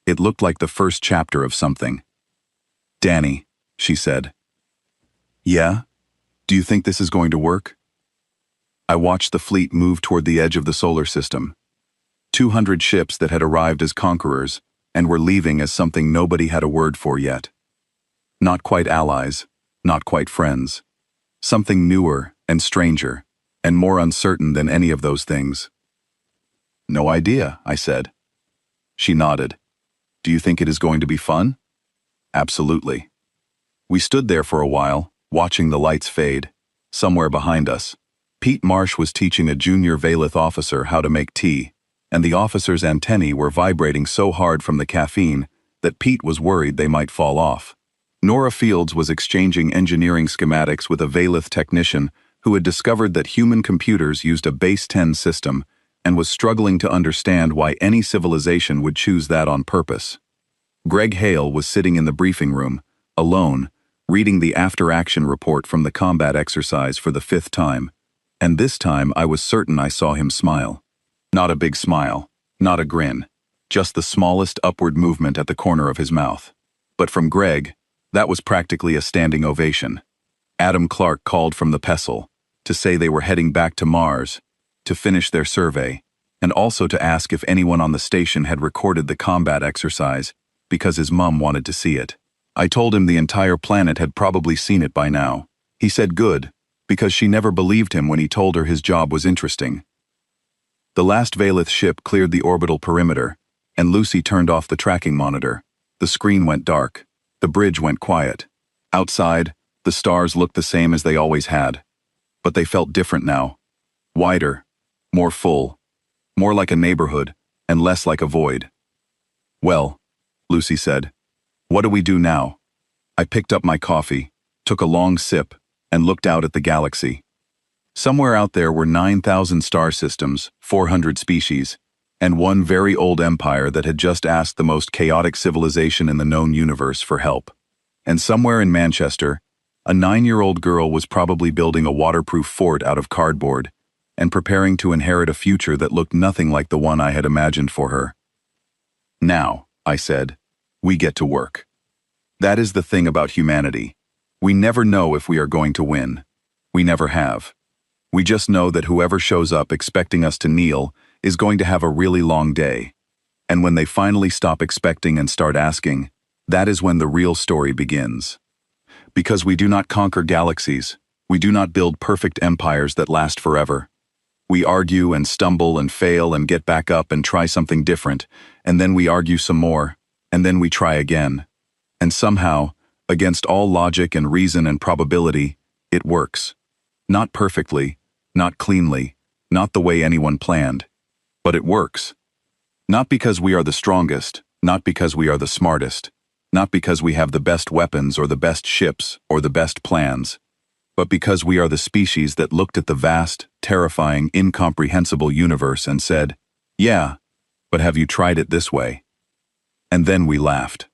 It looked like the first chapter of something. Danny, she said. Yeah? Do you think this is going to work? I watched the fleet move toward the edge of the solar system. 200 ships that had arrived as conquerors and were leaving as something nobody had a word for yet. Not quite allies, not quite friends. Something newer and stranger and more uncertain than any of those things. No idea, I said. She nodded. Do you think it is going to be fun? Absolutely. We stood there for a while, watching the lights fade. Somewhere behind us, Pete Marsh was teaching a junior Valeth officer how to make tea, and the officer's antennae were vibrating so hard from the caffeine that Pete was worried they might fall off. Nora Fields was exchanging engineering schematics with a Valeth technician who had discovered that human computers used a base 10 system and was struggling to understand why any civilization would choose that on purpose. Greg Hale was sitting in the briefing room, alone, reading the after-action report from the combat exercise for the 5th time, and this time I was certain I saw him smile. Not a big smile, not a grin, just the smallest upward movement at the corner of his mouth. But from Greg, that was practically a standing ovation. Adam Clark called from the Pestle to say they were heading back to Mars to finish their survey, and also to ask if anyone on the station had recorded the combat exercise because his mum wanted to see it. I told him the entire planet had probably seen it by now. He said good, because she never believed him when he told her his job was interesting. The last Valith ship cleared the orbital perimeter, and Lucy turned off the tracking monitor. The screen went dark. The bridge went quiet. Outside, the stars looked the same as they always had. But they felt different now. Wider, more full, more like a neighborhood, and less like a void. "Well," Lucy said, "what do we do now?" I picked up my coffee, took a long sip, and looked out at the galaxy. Somewhere out there were 9,000 star systems, 400 species, and one very old empire that had just asked the most chaotic civilization in the known universe for help. And somewhere in Manchester, a 9-year-old girl was probably building a waterproof fort out of cardboard and preparing to inherit a future that looked nothing like the one I had imagined for her. "Now," I said, "we get to work." That is the thing about humanity. We never know if we are going to win. We never have. We just know that whoever shows up expecting us to kneel is going to have a really long day. And when they finally stop expecting and start asking, that is when the real story begins. Because we do not conquer galaxies, we do not build perfect empires that last forever. We argue and stumble and fail and get back up and try something different, and then we argue some more, and then we try again. And somehow, against all logic and reason and probability, it works. Not perfectly, not cleanly, not the way anyone planned. But it works. Not because we are the strongest, not because we are the smartest, not because we have the best weapons or the best ships or the best plans, but because we are the species that looked at the vast, terrifying, incomprehensible universe and said, "Yeah, but have you tried it this way?" And then we laughed.